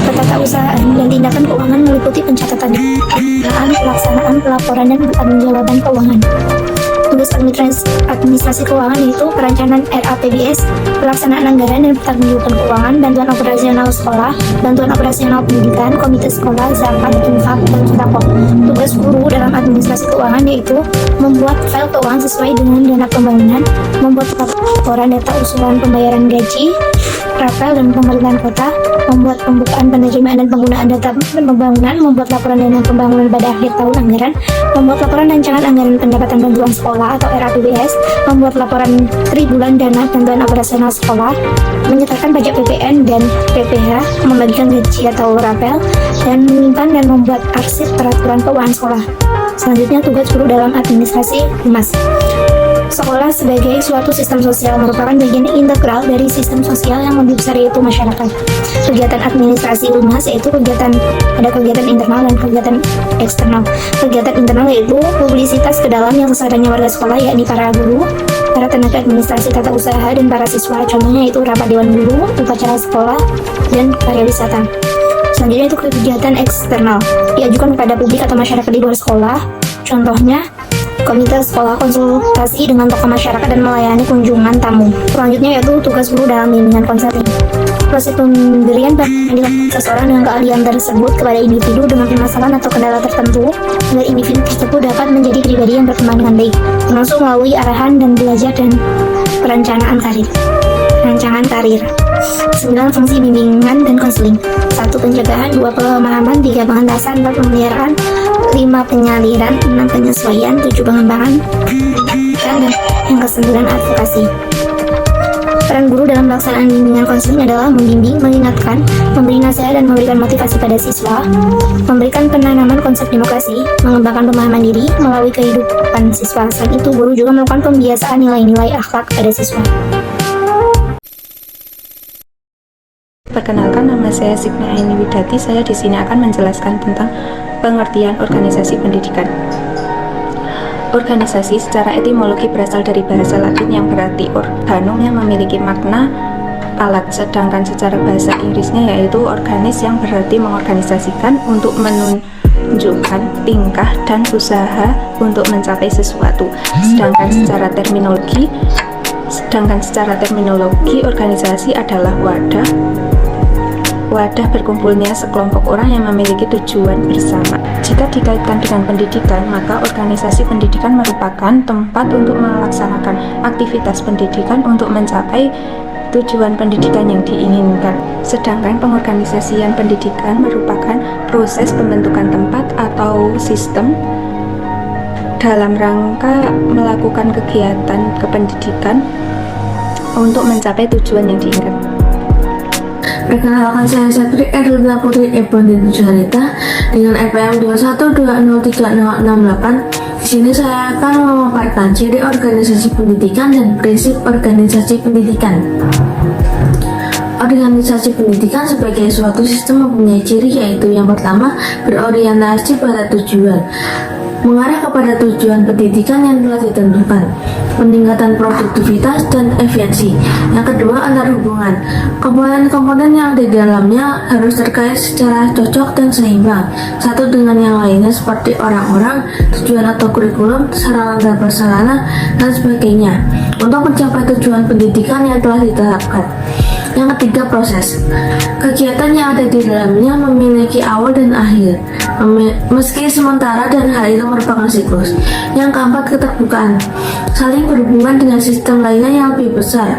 Petatausahaan dan tindakan keuangan meliputi pencatatan, pelaksanaan, pelaporan, dan pertanggungjawaban keuangan. Tugas administrasi keuangan yaitu perencanaan RAPBS, pelaksanaan anggaran dan pertanggungjawaban keuangan, bantuan operasional sekolah, bantuan operasional pendidikan, komite sekolah, zakat, infak, dan sedekah. Tugas guru dalam administrasi keuangan yaitu membuat file keuangan sesuai dengan dana pembangunan, membuat laporan data usulan pembayaran gaji, rapel dan pemerintahan kota, membuat pembukaan penerimaan dan penggunaan data pembangunan, membuat laporan dana pembangunan pada akhir tahun anggaran, membuat laporan rancangan anggaran pendapatan bantuan sekolah atau RAPBS, membuat laporan tribulan dana bantuan operasional sekolah, menyetorkan pajak PPN dan PPH, membagikan gaji atau rapel, dan menyimpan dan membuat arsip peraturan keuangan sekolah. Selanjutnya, tugas guru dalam administrasi humas. Sekolah sebagai suatu sistem sosial merupakan bagian integral dari sistem sosial yang lebih besar yaitu masyarakat. Kegiatan administrasi humas yaitu ada kegiatan internal dan kegiatan eksternal. Kegiatan internal yaitu publisitas ke dalam yang sesadanya warga sekolah, yakni para guru, para tenaga administrasi tata usaha, dan para siswa. Contohnya yaitu rapat dewan guru, upacara sekolah, dan karya wisata. Selanjutnya itu kegiatan eksternal, diajukan kepada publik atau masyarakat di luar sekolah. Contohnya komite sekolah konsultasi dengan tokoh masyarakat dan melayani kunjungan tamu. Selanjutnya yaitu tugas guru dalam bimbingan konseling. Proses pemberian dilakukan seseorang dengan keahlian tersebut kepada individu dengan permasalahan atau kendala tertentu agar individu tersebut dapat menjadi pribadi yang berkembang dengan baik, termasuk melalui arahan dan belajar dan perencanaan karir. Rancangan karir. 9 fungsi bimbingan dan konseling. 1. Pencegahan, 2. Pemahaman, 3. Pengentasan, 4. Pemeliharaan, 5. Penyaliran, 6. Penyesuaian, 7. Pengembangan, dan yang ke-9 advokasi. Peran guru dalam pelaksanaan bimbingan konseling adalah membimbing, mengingatkan, memberi nasihat dan memberikan motivasi pada siswa, memberikan penanaman konsep demokrasi, mengembangkan pemahaman diri melalui kehidupan siswa. Selain itu, guru juga melakukan pembiasaan nilai-nilai akhlak pada siswa. Perkenalkan, nama saya Signa Aini Widati. Saya di sini akan menjelaskan tentang pengertian organisasi pendidikan. Organisasi secara etimologi berasal dari bahasa Latin yang berarti organum yang memiliki makna alat, sedangkan secara bahasa Inggrisnya yaitu organis yang berarti mengorganisasikan untuk menunjukkan tingkah dan usaha untuk mencapai sesuatu. Sedangkan secara terminologi organisasi adalah wadah berkumpulnya sekelompok orang yang memiliki tujuan bersama. Jika dikaitkan dengan pendidikan, maka organisasi pendidikan merupakan tempat untuk melaksanakan aktivitas pendidikan untuk mencapai tujuan pendidikan yang diinginkan. Sedangkan pengorganisasian pendidikan merupakan proses pembentukan tempat atau sistem dalam rangka melakukan kegiatan kependidikan untuk mencapai tujuan yang diinginkan. Perkenalkan, saya Satri Erlina Putri Ebon Jarita dengan EPM 212030068. Di sini saya akan memaparkan ciri organisasi pendidikan dan prinsip organisasi pendidikan. Organisasi pendidikan sebagai suatu sistem mempunyai ciri, yaitu yang pertama, berorientasi pada tujuan, mengarah kepada tujuan pendidikan yang telah ditentukan, peningkatan produktivitas dan efisiensi. Yang kedua, antar hubungan. Komponen-komponen yang di dalamnya harus terkait secara cocok dan seimbang satu dengan yang lainnya, seperti orang-orang, tujuan atau kurikulum, sarana dan prasarana, dan sebagainya, untuk mencapai tujuan pendidikan yang telah ditetapkan. Yang ketiga, proses. Kegiatan yang ada di dalamnya memiliki awal dan akhir, meski sementara, dan hal itu merupakan siklus. Yang keempat, keterbukaan. Saling berhubungan dengan sistem lainnya yang lebih besar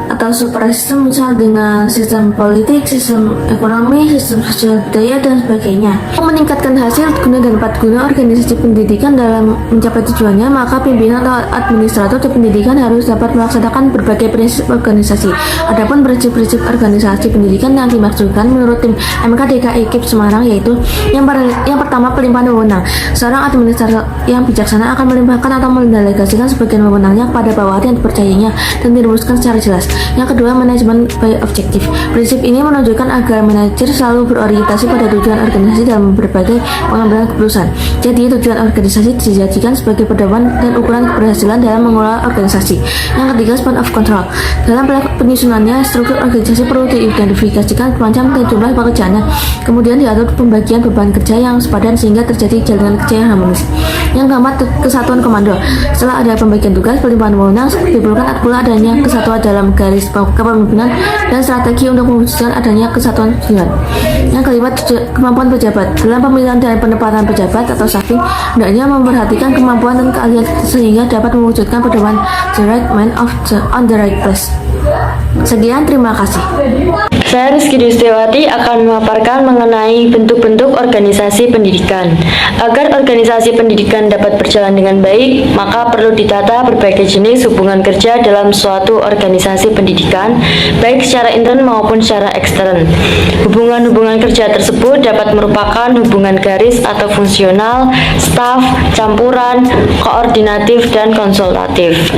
atau suprasistem, misal dengan sistem politik, sistem ekonomi, sistem sosial budaya, dan sebagainya. Untuk meningkatkan hasil guna dan empat guna organisasi pendidikan dalam mencapai tujuannya, maka pimpinan atau administrator di pendidikan harus dapat melaksanakan berbagai prinsip organisasi. Adapun prinsip-prinsip organisasi pendidikan yang dimaksudkan menurut tim MKDKI IKIP Semarang yaitu yang pertama, pelimpahan wewenang. Seorang administrator yang bijaksana akan melimpahkan atau mendelegasikan sebagian wewenangnya kepada bawahan yang dipercayainya dan dirumuskan secara jelas. Yang kedua, manajemen by objektif. Prinsip ini menunjukkan agar manajer selalu berorientasi pada tujuan organisasi dalam berbagai pengambilan keputusan. Jadi, tujuan organisasi dijadikan sebagai pedoman dan ukuran keberhasilan dalam mengelola organisasi. Yang ketiga, span of control. Dalam penyusunannya, struktur organisasi perlu diidentifikasikan macam dan jumlah pekerjaannya. Kemudian diatur pembagian beban kerja yang sepadan sehingga terjadi jaringan kerja yang harmonis. Yang keempat, kesatuan komando. Setelah ada pembagian tugas, pelimpahan wewenang, diperlukan pula adanya kesatuan dalam garis kepemimpinan dan strategi untuk mewujudkan adanya kesatuan tujuan. Yang kelima, kemampuan pejabat. Dalam pemilihan dan penempatan pejabat atau staffing, hendaknya memperhatikan kemampuan dan keahlian sehingga dapat mewujudkan pedoman the right man on the right place. Sekian, terima kasih. Saya Rizky Destiawati akan memaparkan mengenai bentuk-bentuk organisasi pendidikan. Agar organisasi pendidikan dapat berjalan dengan baik, maka perlu ditata berbagai jenis hubungan kerja dalam suatu organisasi pendidikan, baik secara intern maupun secara ekstern. Hubungan-hubungan kerja tersebut dapat merupakan hubungan garis atau fungsional, staf, campuran, koordinatif, dan konsultatif.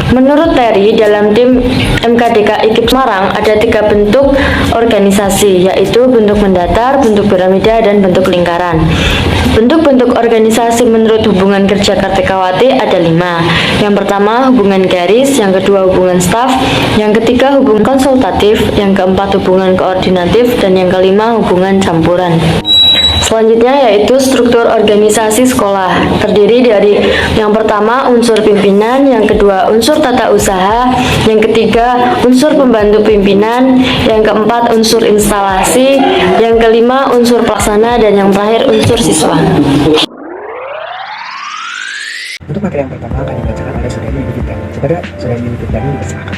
Menurut Terry, dalam tim MKDKI IKIP Semarang ada 3 bentuk organisasi, yaitu bentuk mendatar, bentuk piramida, dan bentuk lingkaran. Bentuk-bentuk organisasi menurut hubungan kerja Kartikawati ada 5. Yang pertama, hubungan garis, yang kedua hubungan staf, yang ketiga hubungan konsultatif, yang keempat hubungan koordinatif, dan yang kelima hubungan campuran. Selanjutnya yaitu struktur organisasi sekolah, terdiri dari yang pertama unsur pimpinan, yang kedua unsur tata usaha, yang ketiga unsur pembantu pimpinan, yang keempat unsur instalasi, yang kelima unsur pelaksana, dan yang terakhir unsur siswa. Untuk materi yang pertama akan dibacakan oleh Saudari Ibu Dita. Kepada Saudari Ibu Dita dipersilakan.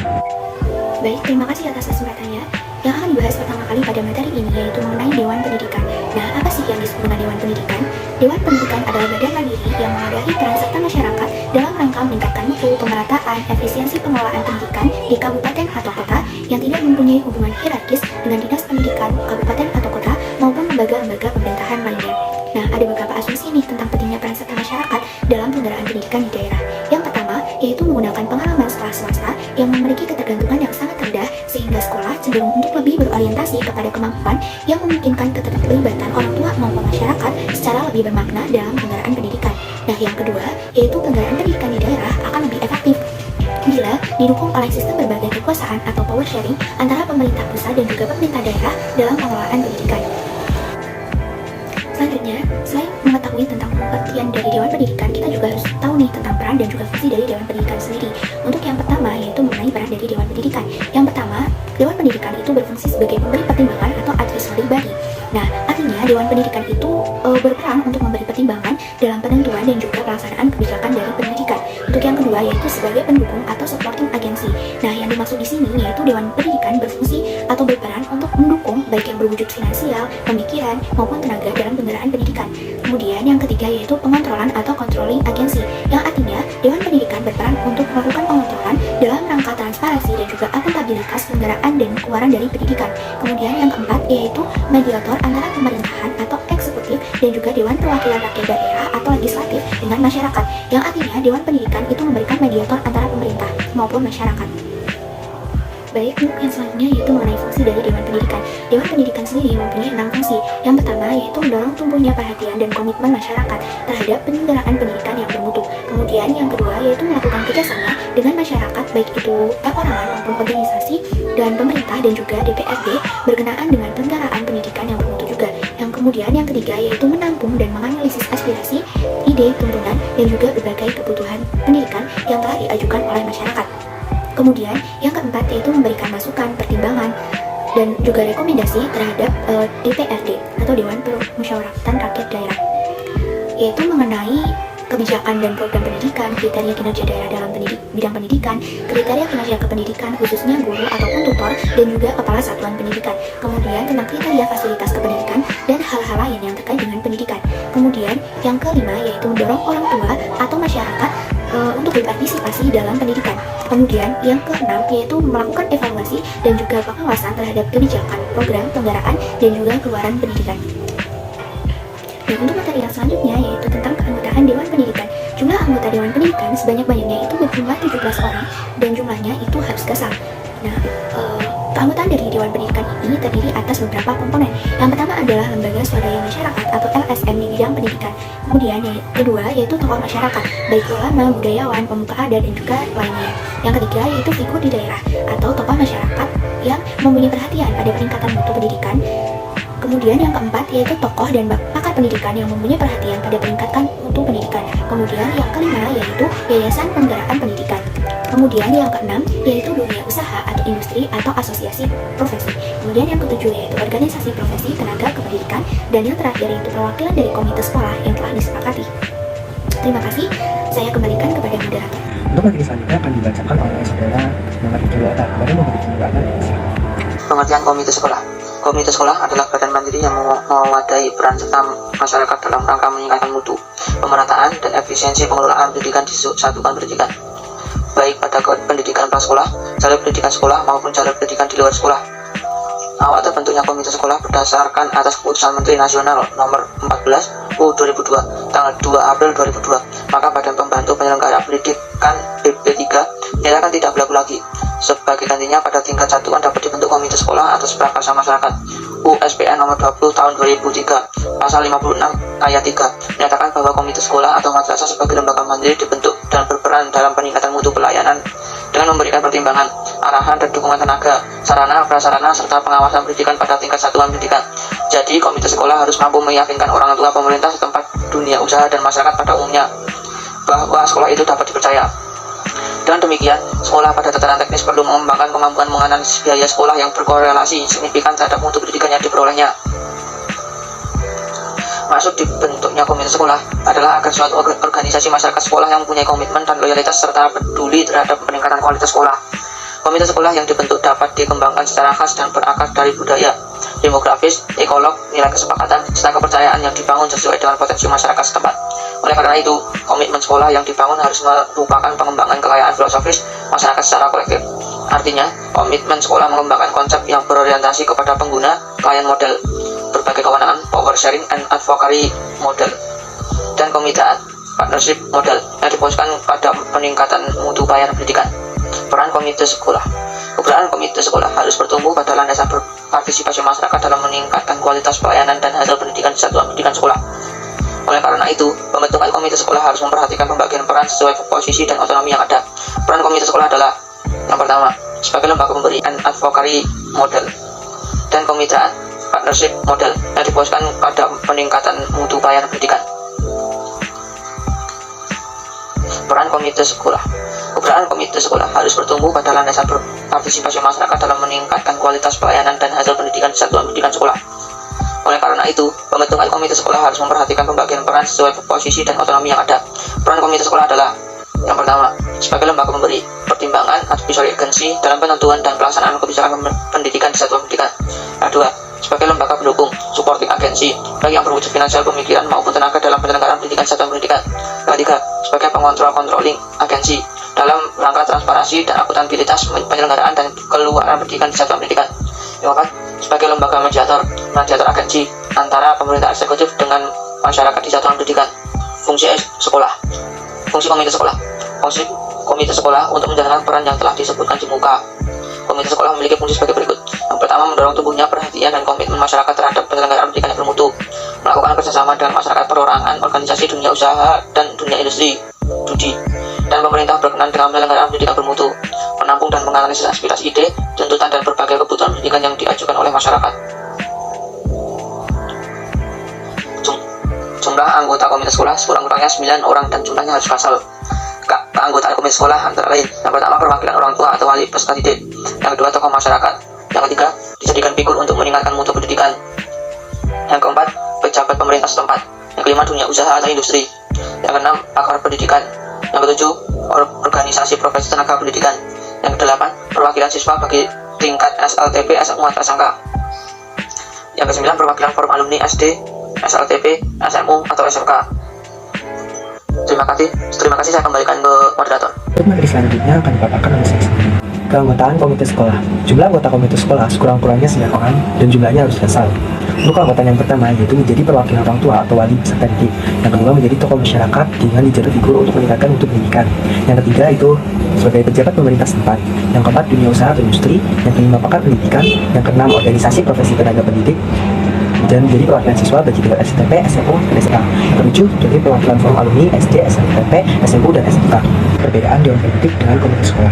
Baik, terima kasih atas kesempatannya. Yang akan dibahas pertama kali pada materi ini yaitu mengenai Dewan Pendidikan. Nah, apa sih yang disebut dengan Dewan Pendidikan? Dewan Pendidikan adalah badan mandiri yang mewadahi peran serta masyarakat dalam rangka meningkatkan mutu, pemerataan, efisiensi pengelolaan pendidikan di kabupaten atau kota yang tidak mempunyai hubungan hierarkis dengan dinas pendidikan kabupaten atau kota maupun lembaga-lembaga pemerintahan lainnya. Nah, ada beberapa asumsi nih tentang pentingnya peran serta masyarakat dalam penyelenggaraan pendidikan di daerah. Yang pertama, yaitu menggunakan pengalaman sekolah swasta yang memiliki ketergantungan yang sangat rendah sehingga sekolah cenderung untuk lebih berorientasi kepada kemampuan yang memungkinkan keterlibatan orang tua maupun masyarakat secara lebih bermakna dalam penyelenggaraan pendidikan. Nah, yang kedua, yaitu penyelenggaraan pendidikan di daerah akan lebih efektif bila didukung oleh sistem berbagai kekuasaan atau power sharing antara pemerintah pusat dan juga pemerintah daerah dalam pengelolaan pendidikan. Selanjutnya, selain mengetahui tentang pengertian dari Dewan Pendidikan, kita juga harus tahu nih tentang peran dan juga fungsi dari Dewan Pendidikan sendiri. Untuk yang pertama, yaitu mengenai peran dari Dewan Pendidikan. Yang pertama, Dewan Pendidikan itu berfungsi sebagai pemberi pertimbangan atau advisory body. Nah, artinya Dewan Pendidikan itu berperan untuk memberi pertimbangan dalam penentuan dan juga pelaksanaan kebijakan dari pendidikan. Untuk yang kedua, yaitu sebagai pendukung atau supporting agency. Nah, yang dimaksud di sini yaitu Dewan Pendidikan berfungsi atau berperan untuk mendukung baik yang berwujud finansial, pemikiran, maupun tenaga dalam penyelenggaraan pendidikan. Kemudian yang ketiga yaitu pengontrolan atau controlling agency, yang artinya Dewan Pendidikan berperan untuk melakukan pengontrolan dalam rangka transparansi dan juga akuntabilitas stabilitas penyelenggaraan dan keluaran dari pendidikan. Kemudian yang keempat yaitu mediator antara pemerintahan atau eksekutif dan juga Dewan Perwakilan Rakyat Daerah atau legislatif dengan masyarakat, yang artinya Dewan Pendidikan itu memberikan mediator antara pemerintah maupun masyarakat. Baik, untuk yang selanjutnya yaitu mengenai fungsi dari Dewan Pendidikan. Dewan Pendidikan sendiri mempunyai 6 fungsi. Yang pertama yaitu mendorong tumbuhnya perhatian dan komitmen masyarakat terhadap penyelenggaraan pendidikan yang bermutu. Kemudian yang kedua yaitu melakukan kerjasama dengan masyarakat, baik itu perorangan maupun organisasi dan pemerintah dan juga DPRD berkenaan dengan penyelenggaraan pendidikan yang bermutu juga. Yang kemudian yang ketiga yaitu menampung dan menganalisis aspirasi, ide, tuntunan dan juga berbagai kebutuhan pendidikan yang telah diajukan oleh masyarakat. Kemudian yang keempat yaitu memberikan masukan, pertimbangan, dan juga rekomendasi terhadap DPRD atau Dewan Permusyawaratan Rakyat Daerah, yaitu mengenai kebijakan dan program pendidikan, kriteria kinerja daerah dalam bidang pendidikan, kriteria kinerja kependidikan khususnya guru ataupun tutor, dan juga kepala satuan pendidikan. Kemudian tentang kriteria fasilitas kependidikan dan hal-hal lain yang terkait dengan pendidikan. Kemudian yang kelima yaitu mendorong orang tua atau masyarakat untuk berpartisipasi dalam pendidikan. Kemudian yang keenam yaitu melakukan evaluasi dan juga pengawasan terhadap kebijakan, program, penggaraan, dan juga keluaran pendidikan. Dan untuk materi yang selanjutnya yaitu tentang keanggotaan Dewan Pendidikan. Jumlah anggota Dewan Pendidikan sebanyak-banyaknya itu berjumlah 17 orang dan jumlahnya itu harus gesang. Nah, keanggotaan dari Dewan Pendidikan ini terdiri atas beberapa komponen. Yang pertama adalah lembaga swadaya masyarakat atau LSM di bidang pendidikan. Kemudian yang kedua yaitu tokoh masyarakat, baik ulama, budayawan, pemuka adat, dan juga lainnya. Yang ketiga yaitu figur di daerah atau tokoh masyarakat yang mempunyai perhatian pada peningkatan mutu pendidikan. Kemudian yang keempat yaitu tokoh dan pakar pendidikan yang mempunyai perhatian pada peningkatan mutu pendidikan. Kemudian yang kelima yaitu yayasan penggerakkan pendidikan. Kemudian yang keenam yaitu dunia usaha atau industri atau asosiasi profesi. Kemudian yang ketujuh yaitu organisasi profesi tenaga kependidikan. Dan yang terakhir yaitu perwakilan dari komite sekolah yang telah disepakati. Terima kasih, saya kembalikan kepada moderator. Untuk materi selanjutnya akan dibacakan oleh saudara Muhammad Ibnu Atta. Badan Muhammad Ibnu Atta. Pengertian komite sekolah. Komite sekolah adalah badan mandiri yang mewadai peran serta masyarakat dalam rangka meningkatkan mutu, pemerataan, dan efisiensi pengelolaan pendidikan di satuan pendidikan, baik pada pendidikan prasekolah, jalur pendidikan sekolah, maupun jalur pendidikan di luar sekolah. Awal terbentuknya komite sekolah berdasarkan atas keputusan Menteri Nasional Nomor 14 U 2002 tanggal 2 April 2002. Maka Badan Pembantu Penyelenggara Pendidikan BP3 dinyatakan tidak berlaku lagi. Sebagai gantinya pada tingkat satuan dapat dibentuk komite sekolah atas prakarsa masyarakat. USPN Nomor 20 Tahun 2003 Pasal 56 Ayat 3 menyatakan bahwa komite sekolah atau madrasah sebagai lembaga mandiri dibentuk dan berperan dalam peningkatan mutu pelayanan dengan memberikan pertimbangan, arahan, dan dukungan tenaga, sarana, prasarana, serta pengawasan pendidikan pada tingkat satuan pendidikan. Jadi, komite sekolah harus mampu meyakinkan orang tua, pemerintah setempat, dunia usaha, dan masyarakat pada umumnya bahwa sekolah itu dapat dipercaya. Dengan demikian, sekolah pada tataran teknis perlu mengembangkan kemampuan menganalisis biaya sekolah yang berkorelasi signifikan terhadap mutu pendidikan yang diperolehnya. Maksud dibentuknya komite sekolah adalah agar suatu organisasi masyarakat sekolah yang mempunyai komitmen dan loyalitas serta peduli terhadap peningkatan kualitas sekolah. Komite sekolah yang dibentuk dapat dikembangkan secara khas dan berakar dari budaya, demografis, ekolog, nilai kesepakatan, serta kepercayaan yang dibangun sesuai dengan potensi masyarakat setempat. Oleh karena itu, komitmen sekolah yang dibangun harus merupakan pengembangan kekayaan filosofis masyarakat secara kolektif. Artinya, komitmen sekolah mengembangkan konsep yang berorientasi kepada pengguna, klien model, berbagai kewenangan, power sharing and advocacy model, dan komitaan, partnership model yang difokuskan pada peningkatan mutu pelayanan pendidikan. Peran komite sekolah. Keberadaan komite sekolah harus bertumbuh pada landasan berpartisipasi masyarakat dalam meningkatkan kualitas pelayanan dan hasil pendidikan di satuan pendidikan sekolah. Oleh karena itu, pembentukan komite sekolah harus memperhatikan pembagian peran sesuai posisi dan otonomi yang ada. Peran komite sekolah adalah yang pertama, sebagai lembaga pemberi and advocacy model, dan komitaan, partnership model yang difokuskan pada peningkatan mutu pelayanan pendidikan. Peran komite sekolah. Keberadaan komite sekolah harus bertumbuh pada landasan berpartisipasi masyarakat dalam meningkatkan kualitas pelayanan dan hasil pendidikan di satuan pendidikan sekolah. Oleh karena itu, pembentukan komite sekolah harus memperhatikan pembagian peran sesuai posisi dan otonomi yang ada. Peran komite sekolah adalah yang pertama, sebagai lembaga pemberi pertimbangan advisory agency dalam penentuan dan pelaksanaan kebijakan pendidikan di satuan pendidikan. Kedua, sebagai lembaga pendukung supporting agency baik yang berwujud finansial, pemikiran maupun tenaga dalam penyelenggaraan pendidikan di satuan pendidikan. Ketiga, sebagai pengontrol controlling agency dalam rangka transparansi dan akuntabilitas penyelenggaraan dan keluaran pendidikan di satuan pendidikan. Yang keempat, sebagai lembaga mediator agensi antara pemerintah eksekutif dengan masyarakat di satuan pendidikan. Fungsi komite sekolah. Fungsi komite sekolah untuk menjalankan peran yang telah disebutkan di muka. Komite sekolah memiliki fungsi sebagai berikut. Yang pertama, mendorong tumbuhnya perhatian dan komitmen masyarakat terhadap penyelenggaraan pendidikan yang bermutu, melakukan kerjasama dengan masyarakat perorangan, organisasi dunia usaha dan dunia industri, studi, dan pemerintah berkenan dengan penyelenggaraan pendidikan bermutu, menampung dan menganalisis aspirasi, ide, tuntutan, dan berbagai kebutuhan pendidikan yang diajukan oleh masyarakat. Jumlah anggota komite sekolah sekurang-kurangnya 9 orang dan jumlahnya harus kasal. Keanggotaan komite sekolah antara lain: yang pertama, perwakilan orang tua atau wali peserta didik; yang kedua, tokoh masyarakat; yang ketiga, dijadikan figur untuk meningkatkan mutu pendidikan; yang keempat, pejabat pemerintah setempat; yang kelima, dunia usaha atau industri; yang keenam, pakar pendidikan; yang ketujuh, organisasi profesi tenaga pendidikan; yang kedelapan, perwakilan siswa bagi tingkat SLTP, SMU atau SMK; yang kesembilan, perwakilan forum alumni SD, SLTP, SMU atau SMK. Terima kasih, saya kembalikan ke moderator. Untuk materi selanjutnya akan dipaparkan oleh saya sendiri. Keanggotaan komite sekolah. Jumlah anggota komite sekolah sekurang-kurangnya 9 orang dan jumlahnya harus kasal. Untuk keanggotaan yang pertama yaitu menjadi perwakilan orang tua atau wali peserta didik. Yang kedua, menjadi tokoh masyarakat dengan dijadikan figur untuk meningkatkan mutu pendidikan. Yang ketiga itu sebagai pejabat pemerintah setempat. Yang keempat, dunia usaha atau industri. Yang kelima, pakar pendidikan. Yang keenam, organisasi profesi tenaga pendidik, dan menjadi perwakilan siswa bagi tingkat STP, SMU, dan SMK. Yang ketujuh, jadi perwakilan forum alumni SD, SLTP, SMU, dan SMK. Perbedaan Dewan Pendidik dengan komite sekolah.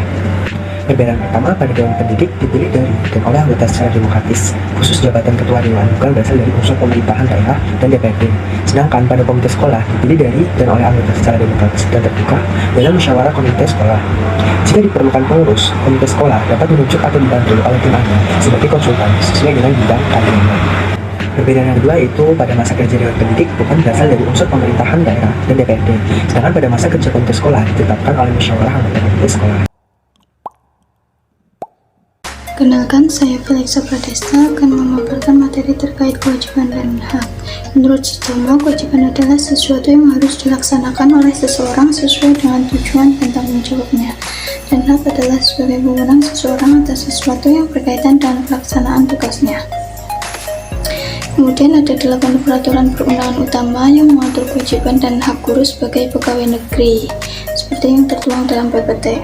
Perbedaan pertama, pada Dewan Pendidik dipilih dari dan oleh anggota secara demokratis, khusus jabatan ketua dewan bukan berasal dari unsur pemerintahan daerah dan DPRD. Sedangkan pada komite sekolah dipilih dari dan oleh anggota secara demokratis dan terbuka dalam musyawarah komite sekolah. Jika diperlukan pengurus, komite sekolah dapat menunjuk atau dibantu oleh tim ahli sebagai konsultan sesuai dengan bidang kadernya. Perbedaan yang kedua itu pada masa kerja Dewan Pendidik bukan berasal dari unsur pemerintahan daerah dan DPRD, sedangkan pada masa kerja komite sekolah ditetapkan oleh musyawarah anggota komite sekolah. Kenalkan, saya Felixa Pradesta akan memaparkan materi terkait kewajiban dan hak. Menurut Sutomo, kewajiban adalah sesuatu yang harus dilaksanakan oleh seseorang sesuai dengan tujuan dan tanggung jawabnya. Dan hak adalah sebagai wewenang seseorang atas sesuatu yang berkaitan dengan pelaksanaan tugasnya. Kemudian ada 8 peraturan perundangan utama yang mengatur kewajiban dan hak guru sebagai pegawai negeri, seperti yang tertuang dalam PPT.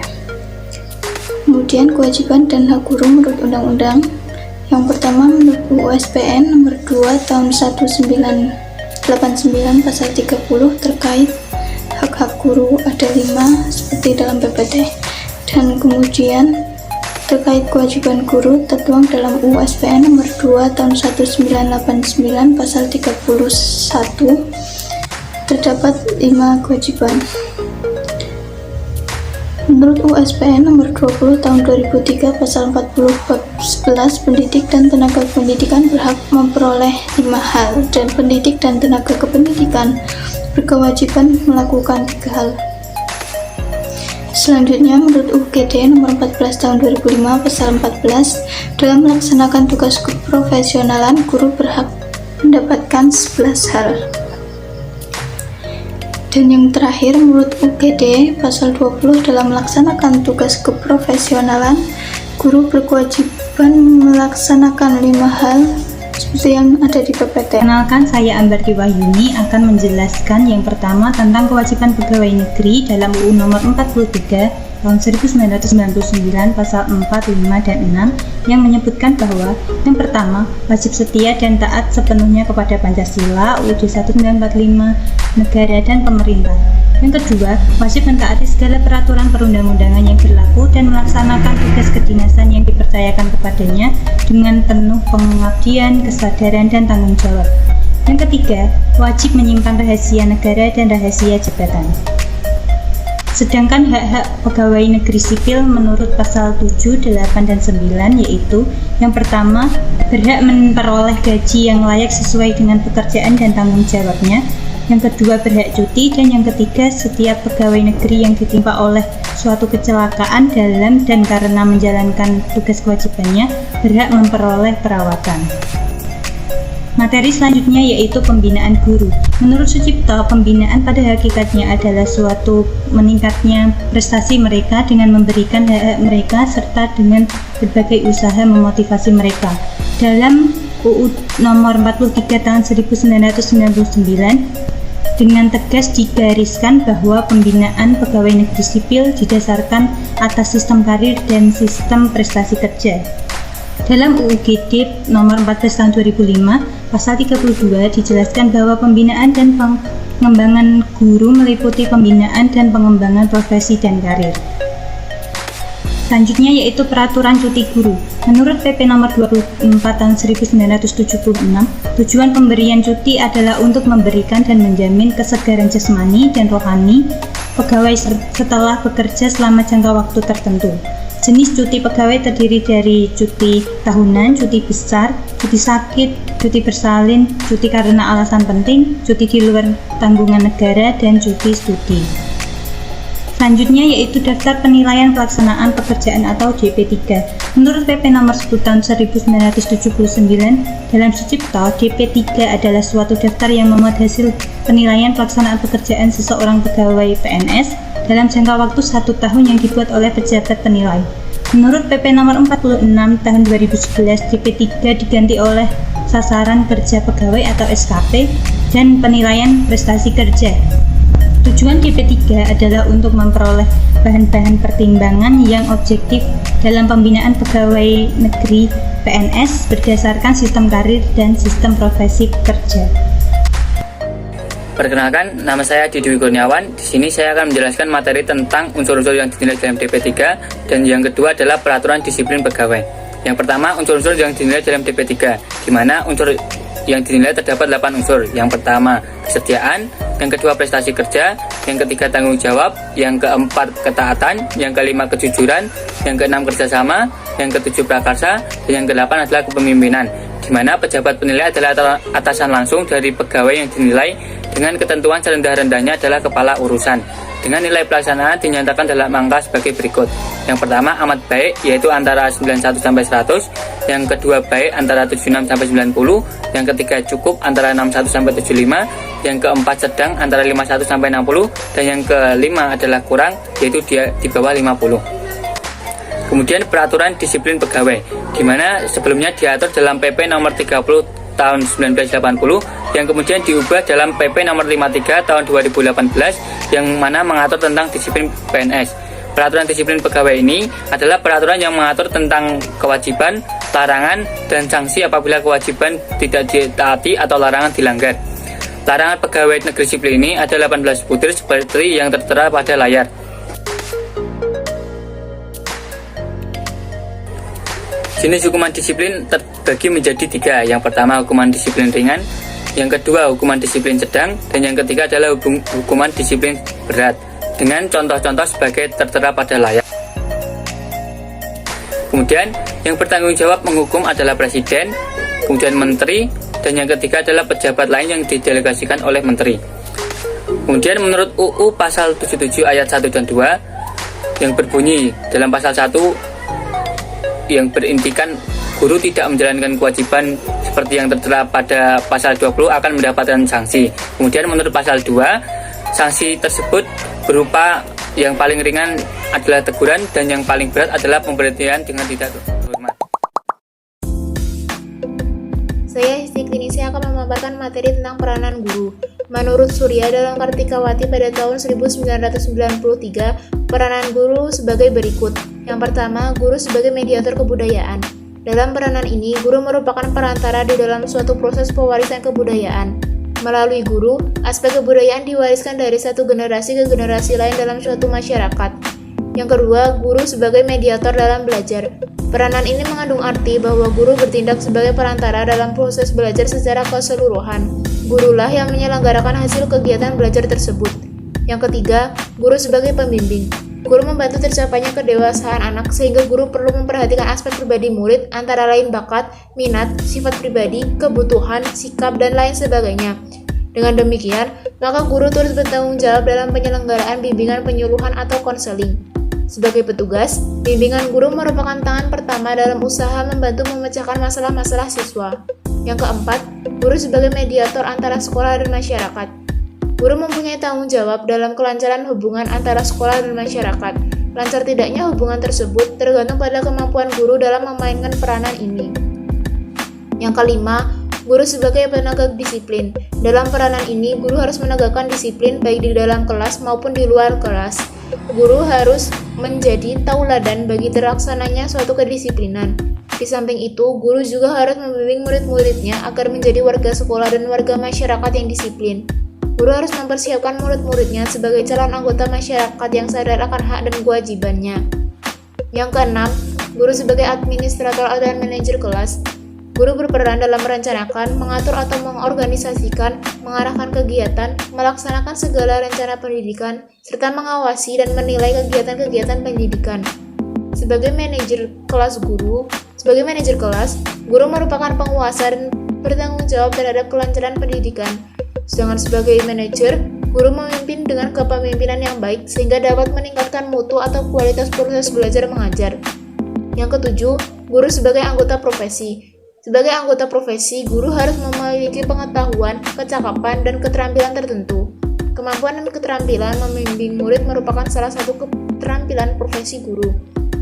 Kemudian kewajiban dan hak guru menurut undang-undang. Yang pertama menurut UU-SPN nomor 2 tahun 1989 pasal 30 terkait hak-hak guru ada 5 seperti dalam PPT. Dan kemudian terkait kewajiban guru tertuang dalam UU-SPN nomor 2 tahun 1989 pasal 31 terdapat 5 kewajiban. Menurut UU-SPN nomor 20 tahun 2003 pasal 40 bab 11, pendidik dan tenaga pendidikan berhak memperoleh 5 hal, dan pendidik dan tenaga kependidikan berkewajiban melakukan 3 hal. Selanjutnya, menurut UGD nomor 14 tahun 2005 pasal 14, dalam melaksanakan tugas keprofesionalan, guru berhak mendapatkan 11 hal. Dan yang terakhir, menurut UGD pasal 20, dalam melaksanakan tugas keprofesionalan, guru berkewajiban melaksanakan 5 hal seperti yang ada di PPT. Kenalkan, saya Ambarti Wahyuni akan menjelaskan yang pertama tentang kewajiban pegawai negeri dalam UU nomor 43 tahun 1999 pasal 4, 5, dan 6 yang menyebutkan bahwa yang pertama, wajib setia dan taat sepenuhnya kepada Pancasila, UUD 1945, negara dan pemerintah. Yang kedua, wajib mentaati segala peraturan perundang-undangan yang berlaku dan melaksanakan tugas kedinasan yang dipercayakan kepadanya dengan penuh pengabdian, kesadaran, dan tanggung jawab. Yang ketiga, wajib menyimpan rahasia negara dan rahasia jabatan. Sedangkan hak-hak pegawai negeri sipil menurut pasal 7, 8, dan 9 yaitu yang pertama, berhak memperoleh gaji yang layak sesuai dengan pekerjaan dan tanggung jawabnya. Yang kedua, berhak cuti. Dan yang ketiga, setiap pegawai negeri yang ditimpa oleh suatu kecelakaan dalam dan karena menjalankan tugas kewajibannya berhak memperoleh perawatan. Materi selanjutnya yaitu pembinaan guru. Menurut Sucipto, pembinaan pada hakikatnya adalah suatu meningkatnya prestasi mereka dengan memberikan hak-hak mereka serta dengan berbagai usaha memotivasi mereka. Dalam UU nomor 43 tahun 1999 dengan tegas digariskan bahwa pembinaan pegawai negeri sipil didasarkan atas sistem karir dan sistem prestasi kerja. Dalam UU GD nomor 14 tahun 2005, pasal 32 dijelaskan bahwa pembinaan dan pengembangan guru meliputi pembinaan dan pengembangan profesi dan karir. Selanjutnya yaitu peraturan cuti guru. Menurut PP nomor 24 tahun 1976, tujuan pemberian cuti adalah untuk memberikan dan menjamin kesegaran jasmani dan rohani pegawai setelah bekerja selama jangka waktu tertentu. Jenis cuti pegawai terdiri dari cuti tahunan, cuti besar, cuti sakit, cuti bersalin, cuti karena alasan penting, cuti di luar tanggungan negara, dan cuti studi. Selanjutnya yaitu daftar penilaian pelaksanaan pekerjaan atau DP3. Menurut PP nomor 10 tahun 1979, dalam Sucipto, DP3 adalah suatu daftar yang memuat hasil penilaian pelaksanaan pekerjaan seseorang pegawai PNS dalam jangka waktu 1 tahun yang dibuat oleh pejabat penilai. Menurut PP nomor 46 tahun 2011, DP3 diganti oleh sasaran kerja pegawai atau SKP dan penilaian prestasi kerja. Tujuan DP3 adalah untuk memperoleh bahan-bahan pertimbangan yang objektif dalam pembinaan pegawai negeri PNS berdasarkan sistem karir dan sistem profesi kerja. Perkenalkan, nama saya Didi Kurniawan. Di sini saya akan menjelaskan materi tentang unsur-unsur yang dinilai dalam DP3 dan yang kedua adalah peraturan disiplin pegawai. Yang pertama, unsur-unsur yang dinilai dalam DP3, di mana unsur yang dinilai terdapat 8 unsur. Yang pertama, kesetiaan, yang kedua prestasi kerja, yang ketiga tanggung jawab, yang keempat ketaatan, yang kelima kejujuran, yang keenam kerjasama, yang ketujuh prakarsa, dan yang kedelapan adalah kepemimpinan, di mana pejabat penilai adalah atasan langsung dari pegawai yang dinilai dengan ketentuan serendah-rendahnya adalah kepala urusan. Dengan nilai pelaksanaan dinyatakan dalam angka sebagai berikut. Yang pertama amat baik, yaitu antara 91 sampai 100, yang kedua baik antara 76 sampai 90, yang ketiga cukup antara 61 sampai 75, yang keempat sedang antara 51 sampai 60, dan yang kelima adalah kurang, yaitu dia di bawah 50. Kemudian peraturan disiplin pegawai, di mana sebelumnya diatur dalam PP nomor 30 tahun 1980 yang kemudian diubah dalam PP nomor 53 tahun 2018 yang mana mengatur tentang disiplin PNS. Peraturan disiplin pegawai ini adalah peraturan yang mengatur tentang kewajiban, larangan, dan sanksi apabila kewajiban tidak ditaati atau larangan dilanggar. Larangan pegawai negeri sipil ini ada 18 butir seperti yang tertera pada layar. Jenis hukuman disiplin terbagi menjadi 3. Yang pertama hukuman disiplin ringan, yang kedua hukuman disiplin sedang, dan yang ketiga adalah hukuman disiplin berat. Dengan contoh-contoh sebagai tertera pada layar. Kemudian yang bertanggung jawab menghukum adalah presiden, kemudian menteri, dan yang ketiga adalah pejabat lain yang didelegasikan oleh menteri. Kemudian menurut UU pasal 77 ayat 1 dan 2 yang berbunyi dalam pasal 1 yang berintikan guru tidak menjalankan kewajiban seperti yang tertera pada pasal 20 akan mendapatkan sanksi. Kemudian menurut pasal 2, sanksi tersebut berupa yang paling ringan adalah teguran dan yang paling berat adalah pemberhentian dengan tidak terhormat. Saya Histikini, saya akan memaparkan materi tentang peranan guru. Menurut Surya dalam Kartikawati pada tahun 1993, peranan guru sebagai berikut. Yang pertama, guru sebagai mediator kebudayaan. Dalam peranan ini, guru merupakan perantara di dalam suatu proses pewarisan kebudayaan. Melalui guru, aspek kebudayaan diwariskan dari satu generasi ke generasi lain dalam suatu masyarakat. Yang kedua, guru sebagai mediator dalam belajar. Peranan ini mengandung arti bahwa guru bertindak sebagai perantara dalam proses belajar secara keseluruhan. Gurulah yang menyelenggarakan hasil kegiatan belajar tersebut. Yang ketiga, guru sebagai pembimbing. Guru membantu tercapainya kedewasaan anak sehingga guru perlu memperhatikan aspek pribadi murid antara lain bakat, minat, sifat pribadi, kebutuhan, sikap, dan lain sebagainya. Dengan demikian, maka guru turut bertanggung jawab dalam penyelenggaraan bimbingan penyuluhan atau konseling. Sebagai petugas, bimbingan guru merupakan tangan pertama dalam usaha membantu memecahkan masalah-masalah siswa. Yang keempat, guru sebagai mediator antara sekolah dan masyarakat. Guru mempunyai tanggung jawab dalam kelancaran hubungan antara sekolah dan masyarakat. Lancar tidaknya hubungan tersebut tergantung pada kemampuan guru dalam memainkan peranan ini. Yang kelima, guru sebagai penegak disiplin. Dalam peranan ini, guru harus menegakkan disiplin baik di dalam kelas maupun di luar kelas. Guru harus menjadi tauladan bagi terlaksananya suatu kedisiplinan. Di samping itu, guru juga harus membimbing murid-muridnya agar menjadi warga sekolah dan warga masyarakat yang disiplin. Guru harus mempersiapkan murid-muridnya sebagai calon anggota masyarakat yang sadar akan hak dan kewajibannya. Yang keenam, guru sebagai administrator dan manajer kelas. Guru berperan dalam merencanakan, mengatur atau mengorganisasikan, mengarahkan kegiatan, melaksanakan segala rencana pendidikan, serta mengawasi dan menilai kegiatan-kegiatan pendidikan. Sebagai manajer kelas, guru merupakan penguasa dan bertanggung jawab terhadap kelancaran pendidikan. Sedangkan sebagai manajer, guru memimpin dengan kepemimpinan yang baik sehingga dapat meningkatkan mutu atau kualitas proses belajar mengajar. Yang ketujuh, guru sebagai anggota profesi. Sebagai anggota profesi, guru harus memiliki pengetahuan, kecakapan, dan keterampilan tertentu. Kemampuan dan keterampilan membimbing murid merupakan salah satu keterampilan profesi guru.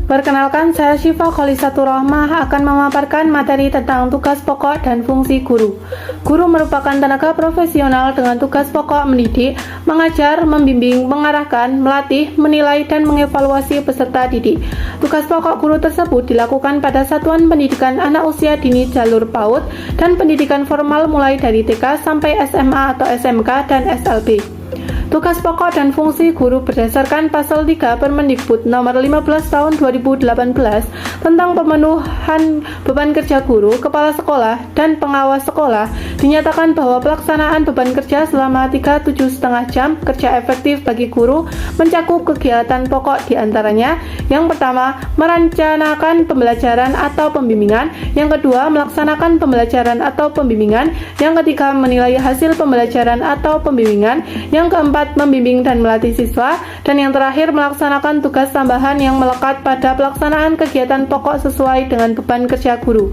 Perkenalkan, saya Syifa Kholisatur Rahmah akan memaparkan materi tentang tugas pokok dan fungsi guru. Guru merupakan tenaga profesional dengan tugas pokok mendidik, mengajar, membimbing, mengarahkan, melatih, menilai, dan mengevaluasi peserta didik. Tugas pokok guru tersebut dilakukan pada satuan pendidikan anak usia dini jalur PAUD dan pendidikan formal mulai dari TK sampai SMA atau SMK dan SLB. Tugas pokok dan fungsi guru berdasarkan Pasal 3 Permendikbud Nomor 15 Tahun 2018 tentang pemenuhan beban kerja guru, kepala sekolah, dan pengawas sekolah dinyatakan bahwa pelaksanaan beban kerja selama 37,5 jam kerja efektif bagi guru mencakup kegiatan pokok diantaranya: yang pertama, merencanakan pembelajaran atau pembimbingan; yang kedua, melaksanakan pembelajaran atau pembimbingan; yang ketiga, menilai hasil pembelajaran atau pembimbingan; yang keempat, membimbing dan melatih siswa; dan yang terakhir, melaksanakan tugas tambahan yang melekat pada pelaksanaan kegiatan pokok sesuai dengan beban kerja guru.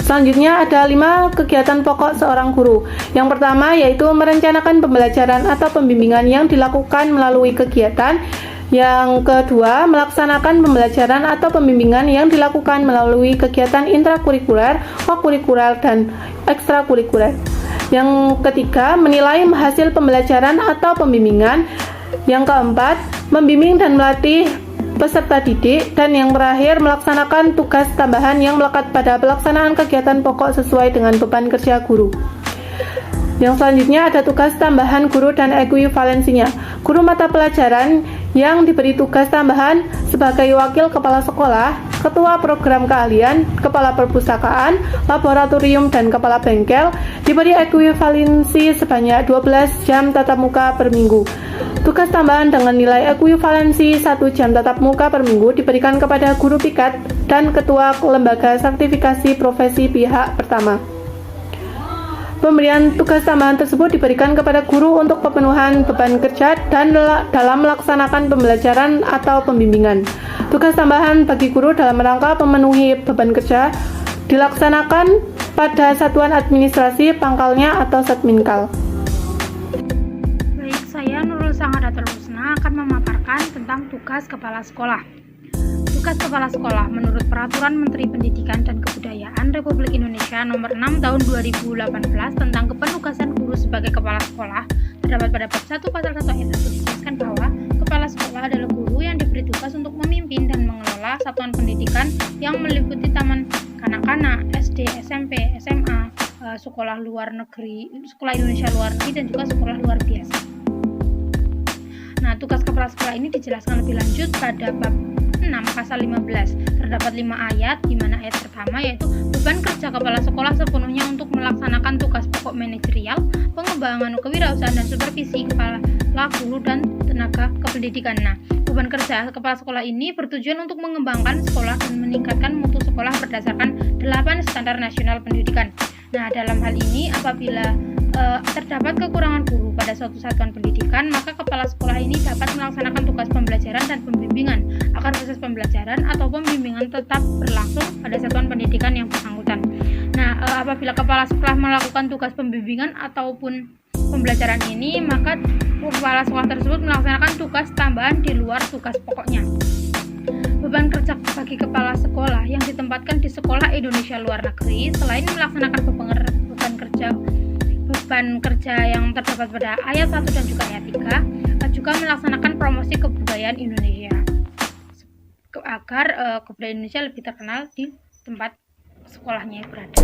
Selanjutnya ada 5 kegiatan pokok seorang guru. Yang pertama yaitu merencanakan pembelajaran atau pembimbingan yang dilakukan melalui kegiatan. Yang kedua, melaksanakan pembelajaran atau pembimbingan yang dilakukan melalui kegiatan intrakurikuler, kokurikuler, dan ekstrakurikuler. Yang ketiga, menilai hasil pembelajaran atau pembimbingan. Yang keempat, membimbing dan melatih peserta didik. Dan yang terakhir, melaksanakan tugas tambahan yang melekat pada pelaksanaan kegiatan pokok sesuai dengan beban kerja guru. Yang selanjutnya ada tugas tambahan guru dan ekuivalensinya. Guru mata pelajaran yang diberi tugas tambahan sebagai wakil kepala sekolah, ketua program keahlian, kepala perpustakaan, laboratorium, dan kepala bengkel diberi ekuivalensi sebanyak 12 jam tatap muka per minggu. Tugas tambahan dengan nilai ekuivalensi 1 jam tatap muka per minggu diberikan kepada guru piket dan ketua lembaga sertifikasi profesi pihak pertama. Pemberian tugas tambahan tersebut diberikan kepada guru untuk pemenuhan beban kerja dan dalam melaksanakan pembelajaran atau pembimbingan. Tugas tambahan bagi guru dalam rangka memenuhi beban kerja dilaksanakan pada satuan administrasi pangkalnya atau setminkal. Baik, saya Nurul Sangadatul Husna akan memaparkan tentang tugas kepala sekolah. Tugas kepala sekolah menurut Peraturan Menteri Pendidikan dan Kebudayaan Republik Indonesia Nomor 6 Tahun 2018 tentang kepenugasan guru sebagai kepala sekolah terdapat pada bab 1 pasal 1 ayat 1 dijelaskan bahwa kepala sekolah adalah guru yang diberi tugas untuk memimpin dan mengelola satuan pendidikan yang meliputi taman kanak-kanak, SD, SMP, SMA, sekolah luar negeri, sekolah Indonesia luar negeri, dan juga sekolah luar biasa. Nah, tugas kepala sekolah ini dijelaskan lebih lanjut pada bab 6 pasal 15. Terdapat 5 ayat, di mana ayat pertama yaitu beban kerja kepala sekolah sepenuhnya untuk melaksanakan tugas pokok manajerial, pengembangan kewirausahaan dan supervisi kepala guru dan tenaga kependidikan. Nah, beban kerja kepala sekolah ini bertujuan untuk mengembangkan sekolah dan meningkatkan mutu sekolah berdasarkan 8 standar nasional pendidikan. Nah, dalam hal ini apabila terdapat kekurangan guru pada suatu satuan pendidikan, maka kepala sekolah ini dapat melaksanakan tugas pembelajaran dan pembimbingan agar proses pembelajaran atau pembimbingan tetap berlangsung pada satuan pendidikan yang bersangkutan. Nah, apabila kepala sekolah melakukan tugas pembimbingan ataupun pembelajaran ini, maka kepala sekolah tersebut melaksanakan tugas tambahan di luar tugas pokoknya. Beban kerja bagi kepala sekolah yang ditempatkan di sekolah Indonesia luar negeri, selain melaksanakan beban kerja yang terdapat pada ayat 1 dan juga ayat 3, juga melaksanakan promosi kebudayaan Indonesia agar kebudayaan Indonesia lebih terkenal di tempat sekolahnya berada.